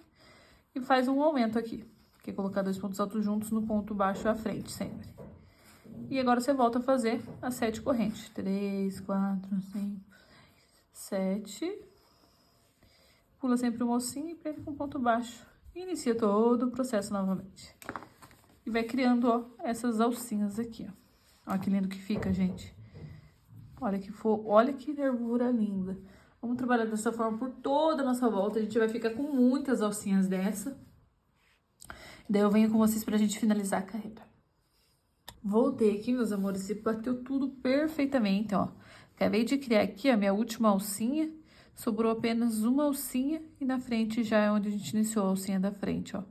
E faz um aumento aqui, que é colocar 2 pontos altos juntos no ponto baixo à frente, sempre. E agora você volta a fazer as 7 correntes. 3, 4, 5, 7. Pula sempre uma alcinha e prende com ponto baixo. E inicia todo o processo novamente. E vai criando, ó, essas alcinhas aqui, ó. Olha que lindo que fica, gente. Olha que nervura linda. Vamos trabalhar dessa forma por toda a nossa volta. A gente vai ficar com muitas alcinhas dessa. Daí eu venho com vocês pra gente finalizar a carreira. Voltei aqui, meus amores, e bateu tudo perfeitamente, ó. Acabei de criar aqui a minha última alcinha. Sobrou apenas uma alcinha e na frente já é onde a gente iniciou a alcinha da frente, ó.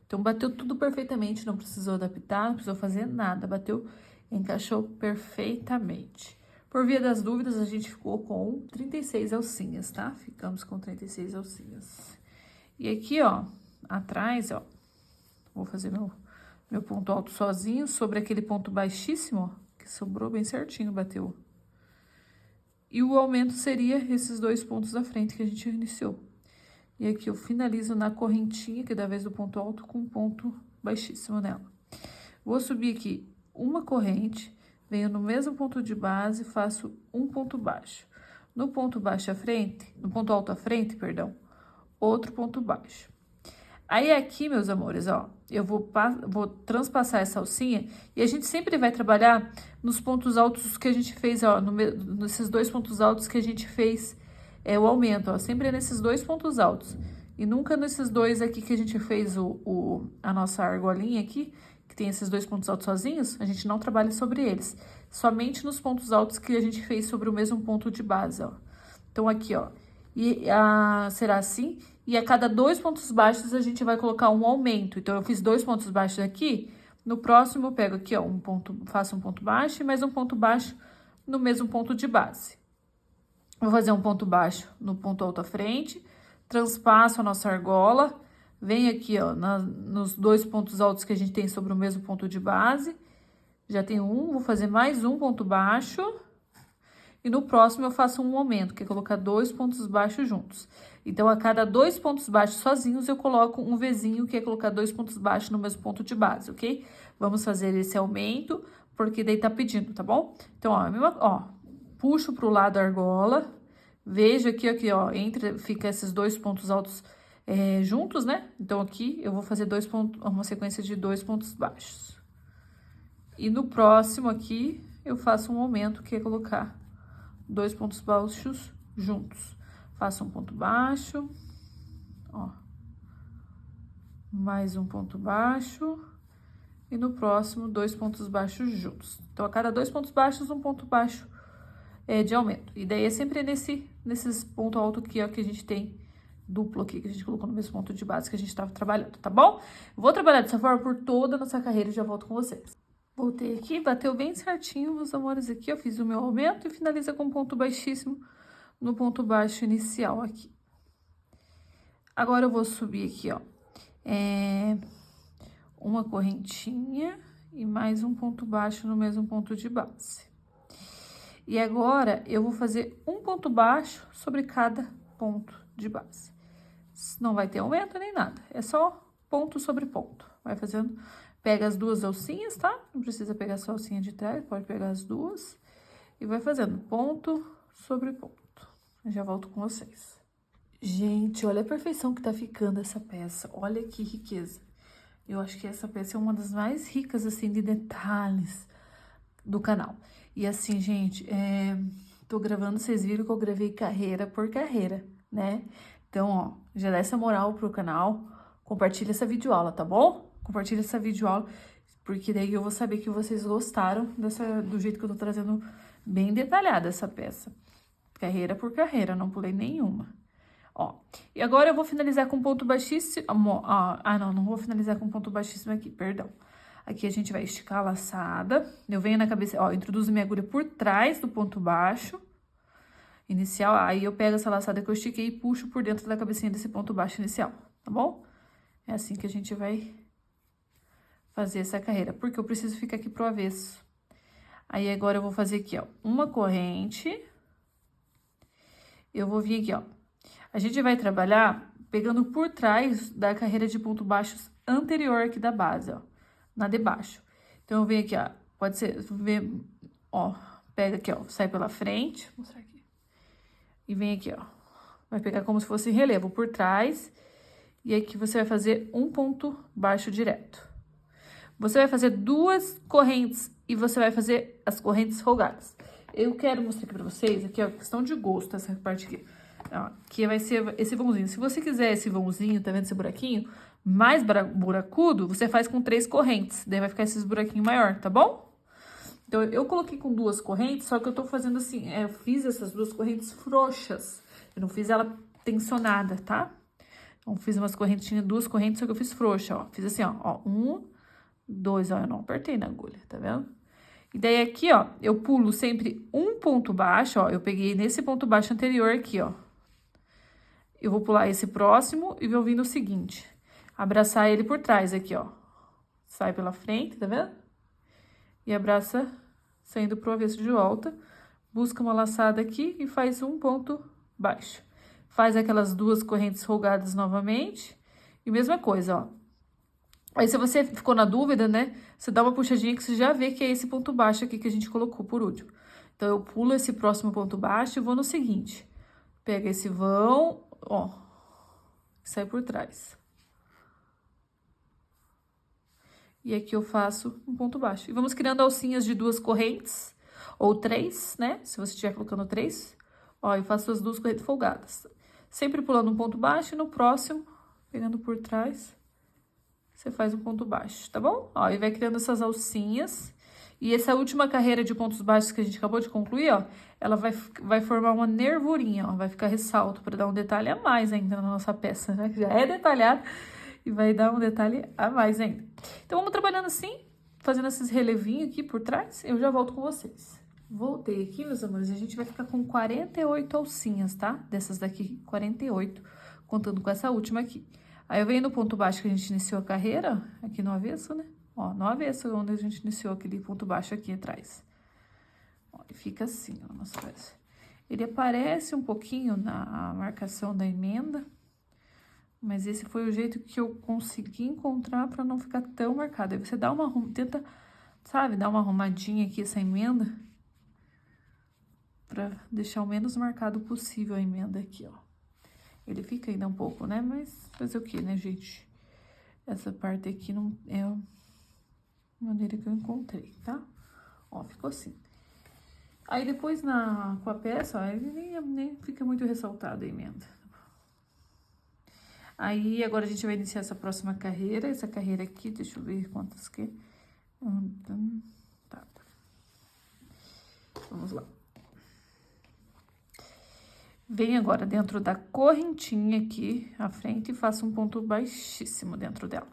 Então, bateu tudo perfeitamente, não precisou adaptar, não precisou fazer nada. Bateu, encaixou perfeitamente. Por via das dúvidas, a gente ficou com 36 alcinhas, tá? Ficamos com 36 alcinhas. E aqui, ó, atrás, ó, vou fazer meu ponto alto sozinho sobre aquele ponto baixíssimo, ó, que sobrou bem certinho, bateu. E o aumento seria esses 2 pontos da frente que a gente iniciou. E aqui eu finalizo na correntinha, que é da vez do ponto alto, com um ponto baixíssimo nela. Vou subir aqui uma corrente, venho no mesmo ponto de base, faço um ponto baixo. No ponto baixo à frente, no ponto alto à frente, perdão, outro ponto baixo. Aí aqui, meus amores, ó, eu vou transpassar essa alcinha e a gente sempre vai trabalhar nos pontos altos que a gente fez, ó, nesses 2 pontos altos que a gente fez o aumento, ó, sempre é nesses 2 pontos altos. E nunca nesses 2 aqui que a gente fez a nossa argolinha aqui, que tem esses 2 pontos altos sozinhos, a gente não trabalha sobre eles. Somente nos pontos altos que a gente fez sobre o mesmo ponto de base, ó. Então, aqui, ó, será assim... E a cada 2 pontos baixos, a gente vai colocar um aumento. Então, eu fiz 2 pontos baixos aqui. No próximo, eu pego aqui, ó, faço um ponto baixo e mais um ponto baixo no mesmo ponto de base. Vou fazer um ponto baixo no ponto alto à frente. Transpasso a nossa argola. Venho aqui, ó, nos 2 pontos altos que a gente tem sobre o mesmo ponto de base. Já tem vou fazer mais um ponto baixo. E no próximo, eu faço um aumento, que é colocar 2 pontos baixos juntos. Então, a cada 2 pontos baixos sozinhos, eu coloco um Vzinho, que é colocar 2 pontos baixos no mesmo ponto de base, ok? Vamos fazer esse aumento, porque daí tá pedindo, tá bom? Então, ó, puxo pro lado a argola, vejo aqui, ó, fica esses 2 pontos altos juntos, né? Então, aqui eu vou fazer uma sequência de 2 pontos baixos. E no próximo aqui, eu faço um aumento, que é colocar 2 pontos baixos juntos. Faço um ponto baixo, ó, mais um ponto baixo, e no próximo, 2 pontos baixos juntos. Então, a cada 2 pontos baixos, um ponto baixo de aumento. E daí, é sempre nesses pontos altos aqui, ó, que a gente tem duplo aqui, que a gente colocou no mesmo ponto de base que a gente estava trabalhando, tá bom? Vou trabalhar dessa forma por toda a nossa carreira e já volto com vocês. Voltei aqui, bateu bem certinho, meus amores, aqui, ó, fiz o meu aumento e finaliza com um ponto baixíssimo no ponto baixo inicial aqui. Agora, eu vou subir aqui, ó, uma correntinha e mais um ponto baixo no mesmo ponto de base. E agora, eu vou fazer um ponto baixo sobre cada ponto de base. Não vai ter aumento nem nada, é só ponto sobre ponto. Vai fazendo, pega as 2 alcinhas, tá? Não precisa pegar só a alcinha de trás, pode pegar as 2 e vai fazendo ponto sobre ponto. Eu já volto com vocês. Gente, olha a perfeição que tá ficando essa peça. Olha que riqueza. Eu acho que essa peça é uma das mais ricas, assim, de detalhes do canal. E assim, gente, tô gravando, vocês viram que eu gravei carreira por carreira, né? Então, ó, já dá essa moral pro canal. Compartilha essa videoaula, tá bom? Compartilha essa videoaula, porque daí eu vou saber que vocês gostaram do jeito que eu tô trazendo bem detalhada essa peça. Carreira por carreira, não pulei nenhuma. Ó, e agora eu vou finalizar com ponto baixíssimo. Não vou finalizar com ponto baixíssimo aqui, perdão. Aqui a gente vai esticar a laçada. Eu venho na cabeça, ó, introduzo minha agulha por trás do ponto baixo inicial. Aí eu pego essa laçada que eu estiquei e puxo por dentro da cabecinha desse ponto baixo inicial, tá bom? É assim que a gente vai fazer essa carreira, porque eu preciso ficar aqui pro avesso. Aí agora eu vou fazer aqui, ó, uma corrente. Eu vou vir aqui, ó. A gente vai trabalhar pegando por trás da carreira de ponto baixos anterior aqui da base, ó. Na de baixo. Então, eu venho aqui, ó. Pode ser, ó. Pega aqui, ó. Sai pela frente. Vou mostrar aqui. E vem aqui, ó. Vai pegar como se fosse relevo por trás. E aqui você vai fazer um ponto baixo direto. Você vai fazer 2 correntes e você vai fazer as correntes folgadas. Eu quero mostrar aqui pra vocês, aqui, ó, questão de gosto, essa parte aqui. Ó, que vai ser esse vãozinho. Se você quiser esse vãozinho, tá vendo esse buraquinho? Mais buracudo, você faz com 3 correntes. Daí vai ficar esses buraquinhos maior, tá bom? Então, eu coloquei com 2 correntes, só que eu tô fazendo assim, eu fiz essas 2 correntes frouxas. Eu não fiz ela tensionada, tá? Então, fiz umas correntinhas, 2 correntes, só que eu fiz frouxa, ó. Fiz assim, ó, 1, 2, ó, eu não apertei na agulha, tá vendo? E daí aqui, ó, eu pulo sempre um ponto baixo, ó, eu peguei nesse ponto baixo anterior aqui, ó. Eu vou pular esse próximo e vou vir no seguinte, abraçar ele por trás aqui, ó. Sai pela frente, tá vendo? E abraça saindo pro avesso de volta, busca uma laçada aqui e faz um ponto baixo. Faz aquelas 2 correntes folgadas novamente e mesma coisa, ó. Aí, se você ficou na dúvida, né, você dá uma puxadinha que você já vê que é esse ponto baixo aqui que a gente colocou por último. Então, eu pulo esse próximo ponto baixo e vou no seguinte. Pega esse vão, ó, sai por trás. E aqui eu faço um ponto baixo. E vamos criando alcinhas de 2 correntes, ou 3, né, se você estiver colocando 3. Ó, eu faço as 2 correntes folgadas. Sempre pulando um ponto baixo e no próximo, pegando por trás, você faz um ponto baixo, tá bom? Ó, e vai criando essas alcinhas. E essa última carreira de pontos baixos que a gente acabou de concluir, ó, ela vai formar uma nervurinha, ó, vai ficar ressalto para dar um detalhe a mais ainda na nossa peça, né? Que já é detalhada e vai dar um detalhe a mais ainda. Então, vamos trabalhando assim, fazendo esses relevinhos aqui por trás. Eu já volto com vocês. Voltei aqui, meus amores, a gente vai ficar com 48 alcinhas, tá? Dessas daqui, 48, contando com essa última aqui. Aí, eu venho no ponto baixo que a gente iniciou a carreira, aqui no avesso, né? Ó, no avesso, onde a gente iniciou aquele ponto baixo aqui atrás. Ó, e fica assim, ó, a nossa peça. Ele aparece um pouquinho na marcação da emenda, mas esse foi o jeito que eu consegui encontrar para não ficar tão marcado. Aí você dá tenta, sabe, dar uma arrumadinha aqui essa emenda, para deixar o menos marcado possível a emenda aqui, ó. Ele fica ainda um pouco, né? Mas fazer o que, né, gente? Essa parte aqui não é a maneira que eu encontrei, tá? Ó, ficou assim. Aí depois com a peça, ó, ele nem fica muito ressaltado a emenda. Aí agora a gente vai iniciar essa próxima carreira. Essa carreira aqui, deixa eu ver quantas que é. Tá. Vamos lá. Vem agora dentro da correntinha aqui à frente e faço um ponto baixíssimo dentro dela.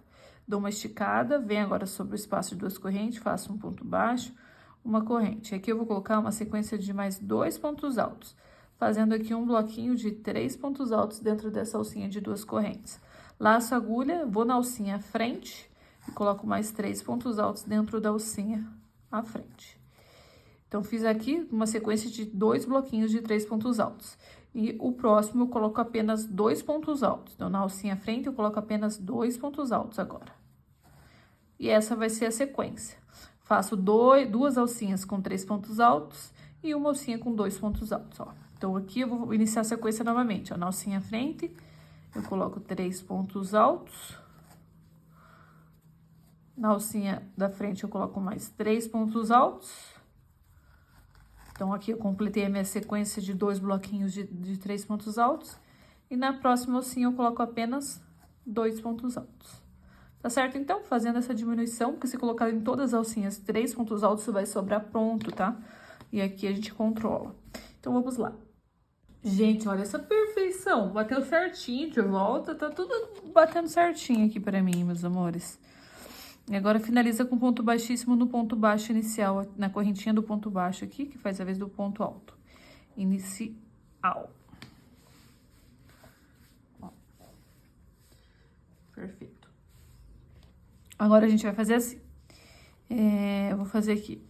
Dou uma esticada, vem agora sobre o espaço de duas correntes, faço um ponto baixo, uma corrente. Aqui eu vou colocar uma sequência de mais 2 pontos altos, fazendo aqui um bloquinho de 3 pontos altos dentro dessa alcinha de duas correntes. Laço a agulha, vou na alcinha à frente e coloco mais 3 pontos altos dentro da alcinha à frente. Então, fiz aqui uma sequência de 2 bloquinhos de 3 pontos altos. E o próximo eu coloco apenas 2 pontos altos. Então, na alcinha à frente eu coloco apenas 2 pontos altos agora. E essa vai ser a sequência. Faço 2 alcinhas com 3 pontos altos e uma alcinha com 2 pontos altos, ó. Então, aqui eu vou iniciar a sequência novamente, ó. Na alcinha à frente, eu coloco 3 pontos altos. Na alcinha da frente, eu coloco mais 3 pontos altos. Então, aqui eu completei a minha sequência de 2 bloquinhos de 3 pontos altos. E na próxima alcinha, eu coloco apenas 2 pontos altos. Tá certo? Então, fazendo essa diminuição, porque se colocar em todas as alcinhas 3 pontos altos, vai sobrar pronto, tá? E aqui a gente controla. Então, vamos lá. Gente, olha essa perfeição. Bateu certinho de volta, tá tudo batendo certinho aqui pra mim, meus amores. E agora finaliza com ponto baixíssimo no ponto baixo inicial, na correntinha do ponto baixo aqui, que faz a vez do ponto alto. Inicial. Ó. Perfeito. Agora a gente vai fazer assim. Eu vou fazer aqui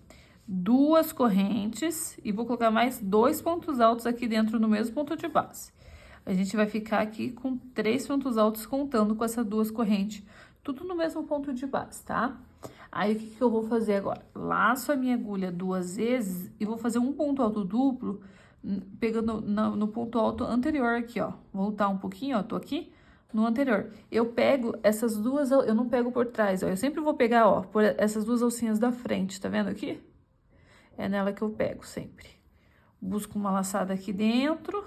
2 correntes e vou colocar mais 2 pontos altos aqui dentro no mesmo ponto de base. A gente vai ficar aqui com 3 pontos altos contando com essas 2 correntes, tudo no mesmo ponto de base, tá? Aí, o que eu vou fazer agora? Laço a minha agulha 2 vezes e vou fazer um ponto alto duplo, pegando no ponto alto anterior aqui, ó. Voltar um pouquinho, ó, tô aqui no anterior. Eu pego essas 2, eu não pego por trás, ó. Eu sempre vou pegar, ó, por essas 2 alcinhas da frente, tá vendo aqui? É nela que eu pego sempre. Busco uma laçada aqui dentro.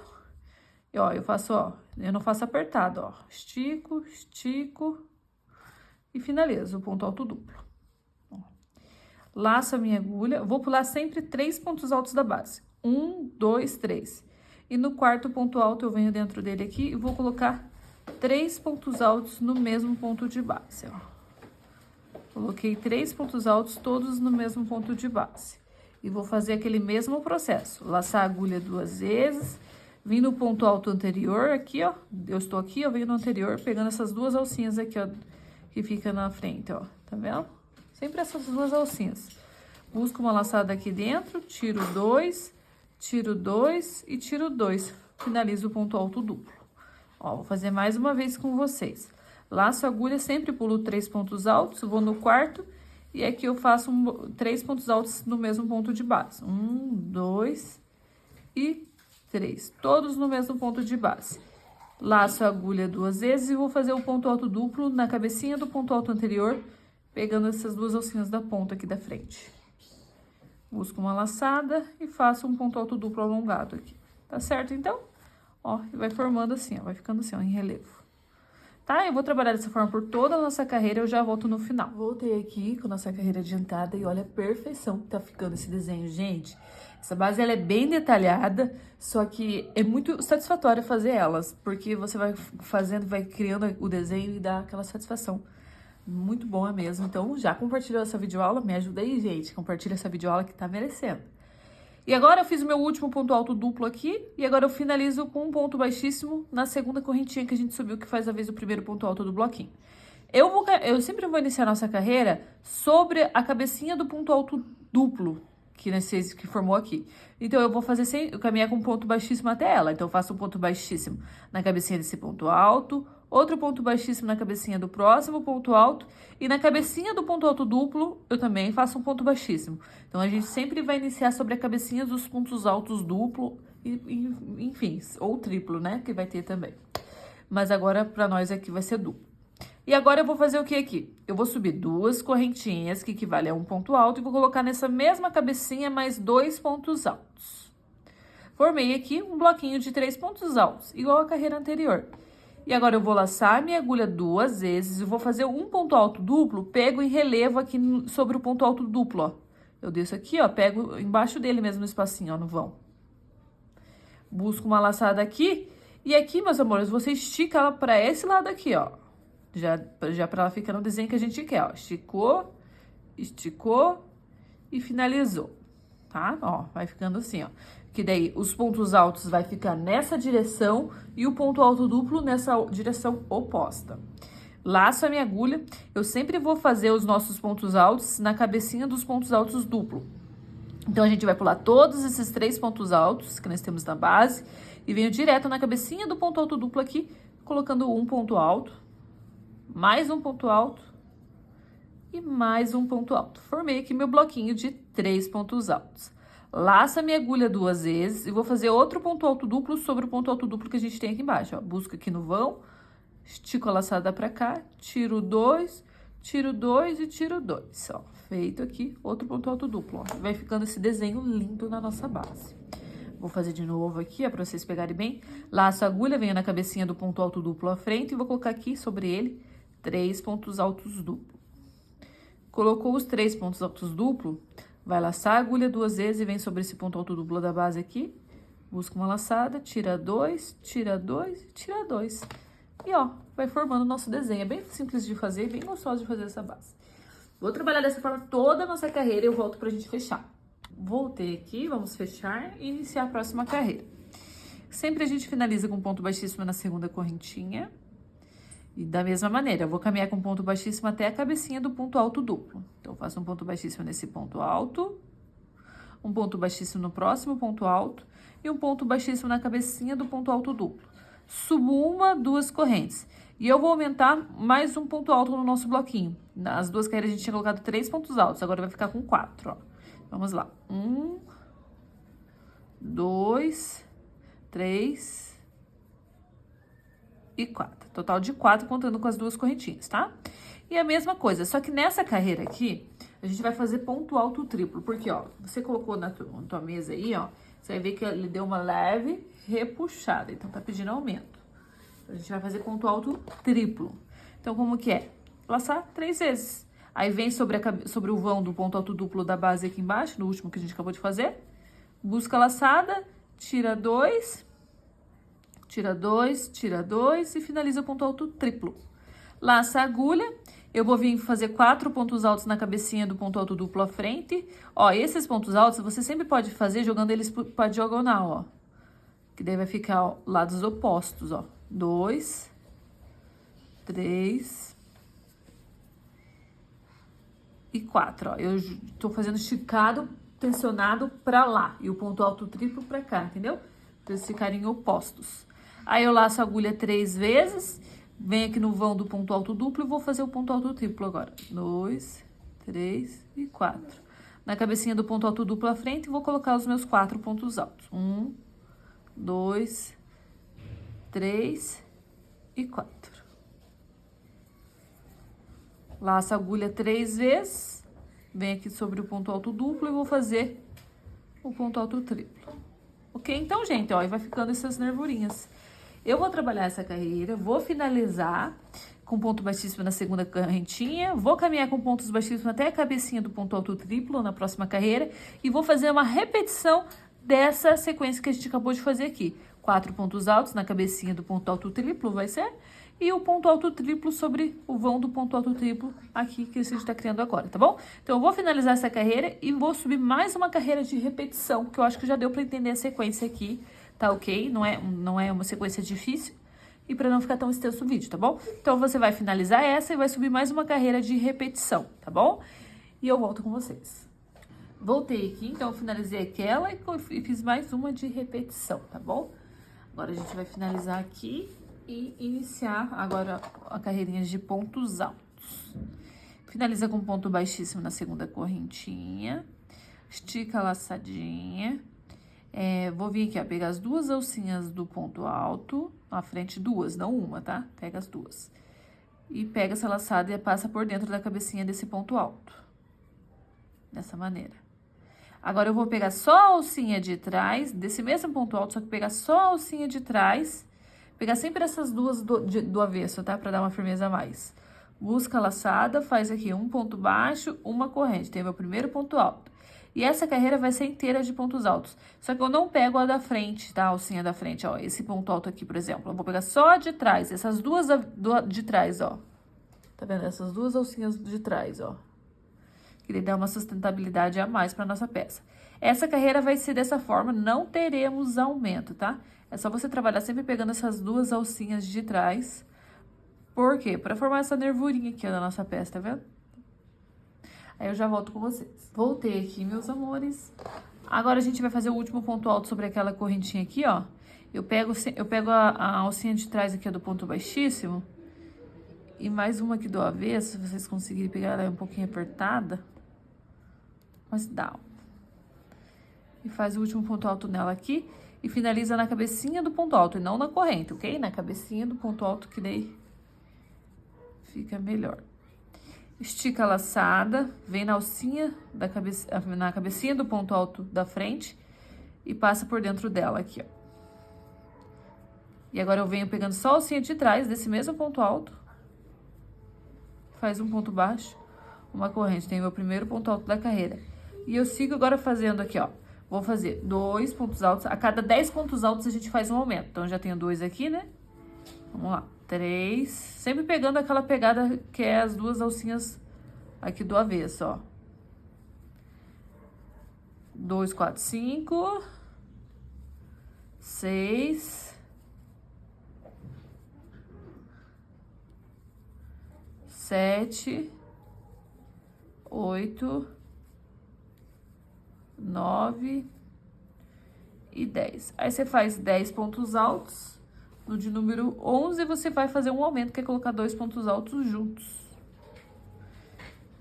E, ó, eu faço, ó, eu não faço apertado, ó. Estico, estico e finalizo o ponto alto duplo. Ó. Laço a minha agulha, vou pular sempre 3 pontos altos da base. 1, 2, 3. E no quarto ponto alto eu venho dentro dele aqui e vou colocar 3 pontos altos no mesmo ponto de base, ó. Coloquei 3 pontos altos todos no mesmo ponto de base. E vou fazer aquele mesmo processo. Laçar a agulha 2 vezes, vim no ponto alto anterior aqui, ó. Eu estou aqui, eu venho no anterior, pegando essas 2 alcinhas aqui, ó, que fica na frente, ó. Tá vendo? Sempre essas 2 alcinhas. Busco uma laçada aqui dentro, tiro 2 e tiro 2. Finalizo o ponto alto duplo. Ó, vou fazer mais uma vez com vocês. Laço a agulha, sempre pulo 3 pontos altos, vou no quarto e aqui eu faço 3 pontos altos no mesmo ponto de base. 1, 2 e 3. Todos no mesmo ponto de base. Laço a agulha 2 vezes e vou fazer o ponto alto duplo na cabecinha do ponto alto anterior, pegando essas 2 alcinhas da ponta aqui da frente. Busco uma laçada e faço um ponto alto duplo alongado aqui. Tá certo, então? Ó, e vai formando assim, ó, vai ficando assim, ó, em relevo. Tá? Eu vou trabalhar dessa forma por toda a nossa carreira, eu já volto no final. Voltei aqui com a nossa carreira adiantada e olha a perfeição que tá ficando esse desenho, gente. Essa base, ela é bem detalhada, só que é muito satisfatório fazer elas, porque você vai fazendo, vai criando o desenho e dá aquela satisfação. Muito bom mesmo. Então, já compartilhou essa videoaula? Me ajuda aí, gente. Compartilha essa videoaula que tá merecendo. E agora eu fiz o meu último ponto alto duplo aqui, e agora eu finalizo com um ponto baixíssimo na segunda correntinha que a gente subiu, que faz a vez do primeiro ponto alto do bloquinho. Eu sempre vou iniciar a nossa carreira sobre a cabecinha do ponto alto duplo, que nesse que formou aqui. Então, eu vou fazer sem, eu caminhar com um ponto baixíssimo até ela. Então, eu faço um ponto baixíssimo na cabecinha desse ponto alto, outro ponto baixíssimo na cabecinha do próximo ponto alto, e na cabecinha do ponto alto duplo, eu também faço um ponto baixíssimo. Então, a gente sempre vai iniciar sobre a cabecinha dos pontos altos duplo, enfim, ou triplo, né, que vai ter também. Mas agora, para nós aqui, vai ser duplo. E agora eu vou fazer o que aqui? Eu vou subir 2 correntinhas, que equivale a um ponto alto, e vou colocar nessa mesma cabecinha mais 2 pontos altos. Formei aqui um bloquinho de 3 pontos altos, igual a carreira anterior. E agora eu vou laçar minha agulha 2 vezes e vou fazer um ponto alto duplo, pego em relevo aqui sobre o ponto alto duplo, ó. Eu desço aqui, ó, pego embaixo dele mesmo no espacinho, ó, no vão. Busco uma laçada aqui, e aqui, meus amores, você estica ela pra esse lado aqui, ó. Já pra ela ficar no desenho que a gente quer, ó. Esticou, esticou e finalizou, tá? Ó, vai ficando assim, ó. Que daí os pontos altos vai ficar nessa direção e o ponto alto duplo nessa direção oposta. Laço a minha agulha. Eu sempre vou fazer os nossos pontos altos na cabecinha dos pontos altos duplo. Então, a gente vai pular todos esses 3 pontos altos que nós temos na base e venho direto na cabecinha do ponto alto duplo aqui, colocando um ponto alto, mais um ponto alto e mais um ponto alto. Formei aqui meu bloquinho de 3 pontos altos. Laço a minha agulha 2 vezes e vou fazer outro ponto alto duplo sobre o ponto alto duplo que a gente tem aqui embaixo, ó. Busco aqui no vão, estico a laçada pra cá, tiro 2 e tiro 2, ó. Feito aqui, outro ponto alto duplo, ó. Vai ficando esse desenho lindo na nossa base. Vou fazer de novo aqui, ó, pra vocês pegarem bem. Laço a agulha, venho na cabecinha do ponto alto duplo à frente e vou colocar aqui sobre ele 3 pontos altos duplo. Colocou os 3 pontos altos duplo, vai laçar a agulha 2 vezes e vem sobre esse ponto alto duplo da base aqui. Busca uma laçada, tira 2, tira 2 e tira 2. E ó, vai formando o nosso desenho. É bem simples de fazer, bem gostoso de fazer essa base. Vou trabalhar dessa forma toda a nossa carreira e eu volto pra gente fechar. Voltei aqui, vamos fechar e iniciar a próxima carreira. Sempre a gente finaliza com ponto baixíssimo na segunda correntinha. E da mesma maneira, eu vou caminhar com ponto baixíssimo até a cabecinha do ponto alto duplo. Então, eu faço um ponto baixíssimo nesse ponto alto, um ponto baixíssimo no próximo ponto alto e um ponto baixíssimo na cabecinha do ponto alto duplo. Subo 1, 2 correntes. E eu vou aumentar mais um ponto alto no nosso bloquinho. Nas 2 carreiras a gente tinha colocado 3 pontos altos, agora vai ficar com 4, ó. Vamos lá. 1, 2, 3 e 4. Total de 4, contando com as 2 correntinhas, tá? E a mesma coisa, só que nessa carreira aqui, a gente vai fazer ponto alto triplo. Porque, ó, você colocou na tua mesa aí, ó, você vai ver que ele deu uma leve repuxada. Então, tá pedindo aumento. A gente vai fazer ponto alto triplo. Então, como que é? Laçar 3 vezes. Aí, vem sobre o vão do ponto alto duplo da base aqui embaixo, no último que a gente acabou de fazer. Busca a laçada, tira 2, tira 2, tira 2 e finaliza o ponto alto triplo. Laça a agulha. Eu vou vir fazer 4 pontos altos na cabecinha do ponto alto duplo à frente. Ó, esses pontos altos você sempre pode fazer jogando eles pra diagonal, ó. Que daí vai ficar, ó, lados opostos, ó. 2, 3 e 4, ó. Eu tô fazendo esticado, tensionado pra lá. E o ponto alto triplo pra cá, entendeu? Pra eles ficarem opostos. Aí eu laço a agulha 3 vezes. Venho aqui no vão do ponto alto duplo e vou fazer o ponto alto triplo agora. 2, 3 e 4. Na cabecinha do ponto alto duplo à frente, vou colocar os meus 4 pontos altos. 1, 2, 3 e 4. Laço a agulha 3 vezes. Venho aqui sobre o ponto alto duplo e vou fazer o ponto alto triplo. Ok? Então, gente, ó, e vai ficando essas nervurinhas. Eu vou trabalhar essa carreira, vou finalizar com ponto baixíssimo na segunda correntinha, vou caminhar com pontos baixíssimos até a cabecinha do ponto alto triplo na próxima carreira e vou fazer uma repetição dessa sequência que a gente acabou de fazer aqui. 4 pontos altos na cabecinha do ponto alto triplo, vai ser? E o ponto alto triplo sobre o vão do ponto alto triplo aqui que a gente tá criando agora, tá bom? Então, eu vou finalizar essa carreira e vou subir mais uma carreira de repetição, que eu acho que já deu pra entender a sequência aqui. Tá ok? Não é uma sequência difícil. E para não ficar tão extenso o vídeo, tá bom? Então, você vai finalizar essa e vai subir mais uma carreira de repetição, tá bom? E eu volto com vocês. Voltei aqui, então eu finalizei aquela e fiz mais uma de repetição, tá bom? Agora a gente vai finalizar aqui e iniciar agora a carreirinha de pontos altos. Finaliza com ponto baixíssimo na segunda correntinha, estica a laçadinha. Vou vir aqui, ó, pegar as duas alcinhas do ponto alto, na frente duas, não uma, tá? Pega as duas. E pega essa laçada e passa por dentro da cabecinha desse ponto alto. Dessa maneira. Agora, eu vou pegar só a alcinha de trás, desse mesmo ponto alto, só que pegar só a alcinha de trás, pegar sempre essas duas do avesso, tá? Pra dar uma firmeza a mais. Busca a laçada, faz aqui um ponto baixo, uma corrente, tem meu primeiro ponto alto. E essa carreira vai ser inteira de pontos altos. Só que eu não pego a da frente, tá? A alcinha da frente, ó. Esse ponto alto aqui, por exemplo. Eu vou pegar só a de trás, essas duas de trás, ó. Tá vendo? Essas duas alcinhas de trás, ó. Que ele dá uma sustentabilidade a mais pra nossa peça. Essa carreira vai ser dessa forma, não teremos aumento, tá? É só você trabalhar sempre pegando essas duas alcinhas de trás. Por quê? Pra formar essa nervurinha aqui, ó, da nossa peça, tá vendo? Aí eu já volto com vocês. Voltei aqui, meus amores. Agora a gente vai fazer o último ponto alto sobre aquela correntinha aqui, ó. Eu pego a alcinha de trás aqui, ó, do ponto baixíssimo. E mais uma aqui do avesso, se vocês conseguirem pegar ela um pouquinho apertada. Mas dá. E faz o último ponto alto nela aqui. E finaliza na cabecinha do ponto alto, e não na corrente, ok? Na cabecinha do ponto alto, que daí fica melhor. Estica a laçada, vem na alcinha na cabecinha do ponto alto da frente e passa por dentro dela aqui, ó. E agora eu venho pegando só a alcinha de trás desse mesmo ponto alto. Faz um ponto baixo, uma corrente, tem o meu primeiro ponto alto da carreira. E eu sigo agora fazendo aqui, ó. Vou fazer 2 pontos altos, a cada 10 pontos altos a gente faz um aumento. Então, eu já tenho 2 aqui, né? Vamos lá. 3, sempre pegando aquela pegada que é as duas alcinhas aqui do avesso, ó. 2, 4, 5, 6, 7, 8, 9 e 10. Aí você faz 10 pontos altos. No de número 11, você vai fazer um aumento, que é colocar 2 pontos altos juntos.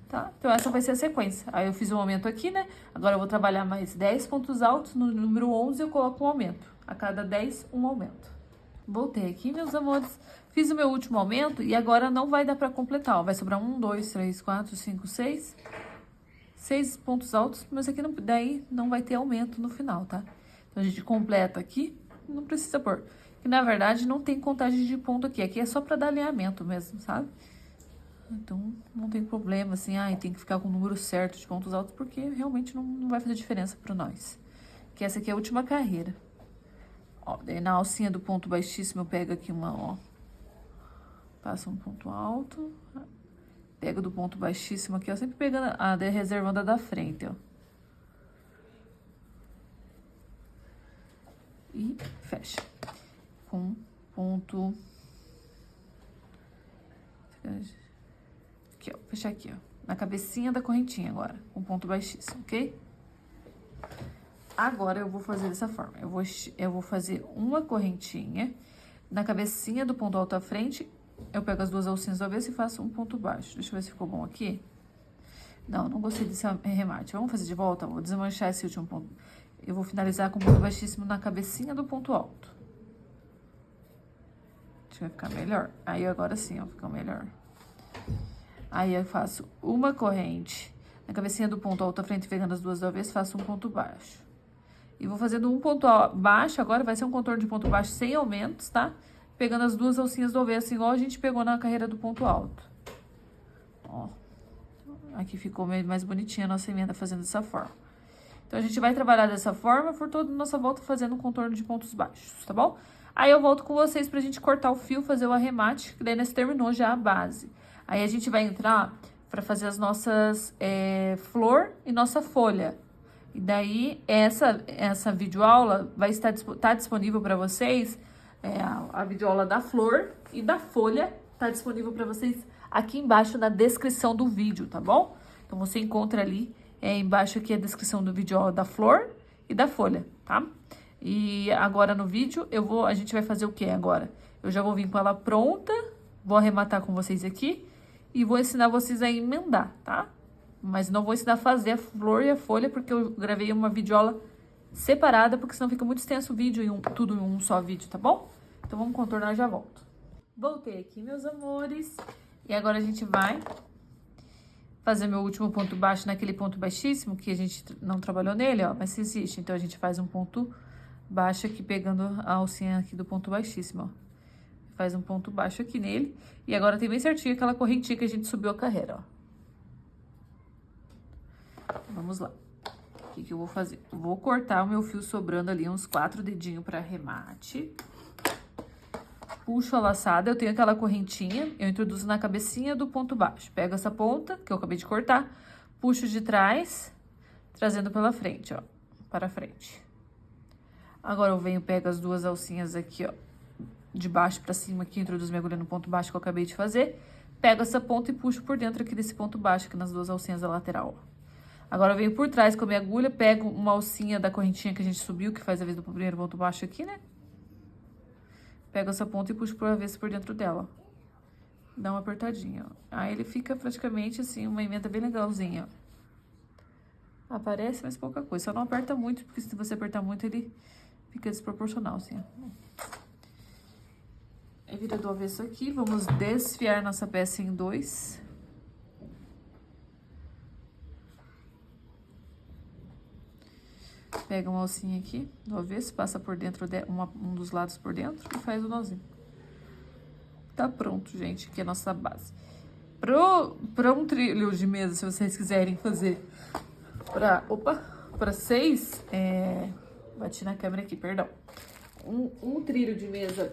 Tá? Então, essa vai ser a sequência. Aí, eu fiz um aumento aqui, né? Agora, eu vou trabalhar mais 10 pontos altos. No número 11, eu coloco um aumento. A cada 10, um aumento. Voltei aqui, meus amores. Fiz o meu último aumento e agora não vai dar pra completar, ó. Vai sobrar 1, 2, 3, 4, 5, 6. 6 pontos altos, mas aqui daí não vai ter aumento no final, tá? Então, a gente completa aqui. Não precisa pôr. Que na verdade não tem contagem de ponto aqui. Aqui é só pra dar alinhamento mesmo, sabe? Então não tem problema assim, tem que ficar com o número certo de pontos altos, porque realmente não vai fazer diferença pra nós. Que essa aqui é a última carreira. Ó, daí na alcinha do ponto baixíssimo eu pego aqui uma, ó. Passa um ponto alto. Pego do ponto baixíssimo aqui, ó. Sempre pegando reservando a da frente, ó. E fecha. Com ponto... Aqui, ó. Fechar aqui, ó. Na cabecinha da correntinha agora. Com ponto baixíssimo, ok? Agora, eu vou fazer dessa forma. Eu vou fazer uma correntinha. Na cabecinha do ponto alto à frente, eu pego as duas alcinhas do avesso e faço um ponto baixo. Deixa eu ver se ficou bom aqui. Não gostei desse remate. Vamos fazer de volta? Vou desmanchar esse último ponto. Eu vou finalizar com ponto baixíssimo na cabecinha do ponto alto. Acho que vai ficar melhor. Aí, agora sim, ó, ficou melhor. Aí, eu faço uma corrente na cabecinha do ponto alto à frente, pegando as duas do avesso, faço um ponto baixo. E vou fazendo um ponto baixo, agora vai ser um contorno de ponto baixo sem aumentos, tá? Pegando as duas alcinhas do avesso, igual a gente pegou na carreira do ponto alto. Ó. Aqui ficou mais bonitinha a nossa emenda fazendo dessa forma. Então, a gente vai trabalhar dessa forma por toda a nossa volta, fazendo um contorno de pontos baixos, tá bom? Aí, eu volto com vocês pra gente cortar o fio, fazer o arremate, que daí nós terminou já a base. Aí, a gente vai entrar pra fazer as nossas flor e nossa folha. E daí, essa videoaula vai tá disponível pra vocês, a videoaula da flor e da folha tá disponível pra vocês aqui embaixo na descrição do vídeo, tá bom? Então, você encontra ali Embaixo aqui a descrição do vídeo, ó, da flor e da folha, tá? E agora no vídeo, a gente vai fazer o que agora? Eu já vou vir com ela pronta, vou arrematar com vocês aqui e vou ensinar vocês a emendar, tá? Mas não vou ensinar a fazer a flor e a folha, porque eu gravei uma videoaula separada, porque senão fica muito extenso o vídeo, tudo em um só vídeo, tá bom? Então vamos contornar e já volto. Voltei aqui, meus amores, e agora a gente vai fazer meu último ponto baixo naquele ponto baixíssimo, que a gente não trabalhou nele, ó, mas existe. Então, a gente faz um ponto baixo aqui, pegando a alcinha aqui do ponto baixíssimo, ó. Faz um ponto baixo aqui nele, e agora tem bem certinho aquela correntinha que a gente subiu a carreira, ó. Vamos lá. O que eu vou fazer? Vou cortar o meu fio sobrando ali, uns 4 dedinhos para arremate. Puxo a laçada, eu tenho aquela correntinha, eu introduzo na cabecinha do ponto baixo. Pego essa ponta, que eu acabei de cortar, puxo de trás, trazendo pela frente, ó, para frente. Agora eu venho, pego as duas alcinhas aqui, ó, de baixo pra cima aqui, introduzo minha agulha no ponto baixo que eu acabei de fazer. Pego essa ponta e puxo por dentro aqui desse ponto baixo, aqui nas duas alcinhas da lateral, ó. Agora eu venho por trás com a minha agulha, pego uma alcinha da correntinha que a gente subiu, que faz a vez do primeiro ponto baixo aqui, né? Pego essa ponta e puxo por avesso por dentro dela, ó. Dá uma apertadinha, ó. Aí ele fica praticamente assim, uma emenda bem legalzinha, ó. Aparece, mas pouca coisa. Só não aperta muito, porque se você apertar muito, ele fica desproporcional, assim, ó. Aí vira do avesso aqui, vamos desfiar nossa peça em 2. Pega uma alcinha aqui do avesso, passa por dentro, um dos lados por dentro e faz o nozinho. Tá pronto, gente, aqui é a nossa base. Pra um trilho de mesa, se vocês quiserem fazer pra 6, bati na câmera aqui, perdão. Um trilho de mesa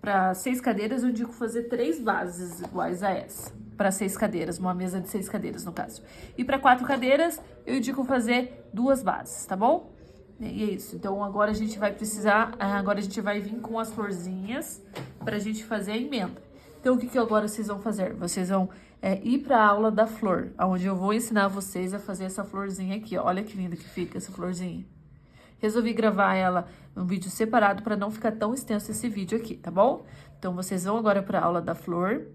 pra 6 cadeiras, eu indico fazer 3 bases iguais a essa. Para 6 cadeiras, uma mesa de 6 cadeiras, no caso. E para 4 cadeiras, eu indico fazer 2 bases, tá bom? E é isso. Então, agora a gente vai precisar... Agora a gente vai vir com as florzinhas pra gente fazer a emenda. Então, o que agora vocês vão fazer? Vocês vão ir pra aula da flor, onde eu vou ensinar vocês a fazer essa florzinha aqui, ó. Olha que linda que fica essa florzinha. Resolvi gravar ela num vídeo separado para não ficar tão extenso esse vídeo aqui, tá bom? Então, vocês vão agora pra aula da flor,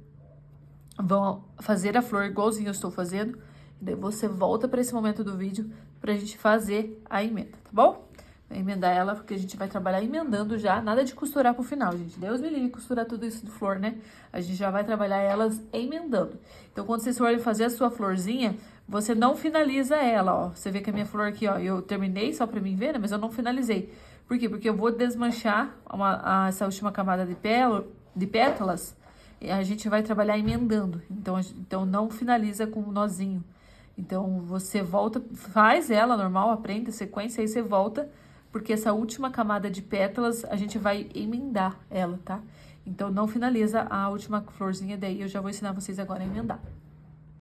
vão fazer a flor igualzinho eu estou fazendo, e daí você volta para esse momento do vídeo pra gente fazer a emenda, tá bom? Vai emendar ela, porque a gente vai trabalhar emendando já, nada de costurar pro final, gente. Deus me livre costurar tudo isso de flor, né? A gente já vai trabalhar elas emendando. Então, quando vocês forem fazer a sua florzinha, você não finaliza ela, ó. Você vê que a minha flor aqui, ó, eu terminei só pra mim ver, né? Mas eu não finalizei. Por quê? Porque eu vou desmanchar essa última camada de pétalas, e a gente vai trabalhar emendando. Então não finaliza com um nozinho. Então, você volta, faz ela normal, aprende a sequência, aí você volta, porque essa última camada de pétalas, a gente vai emendar ela, tá? Então, não finaliza a última florzinha, daí eu já vou ensinar vocês agora a emendar.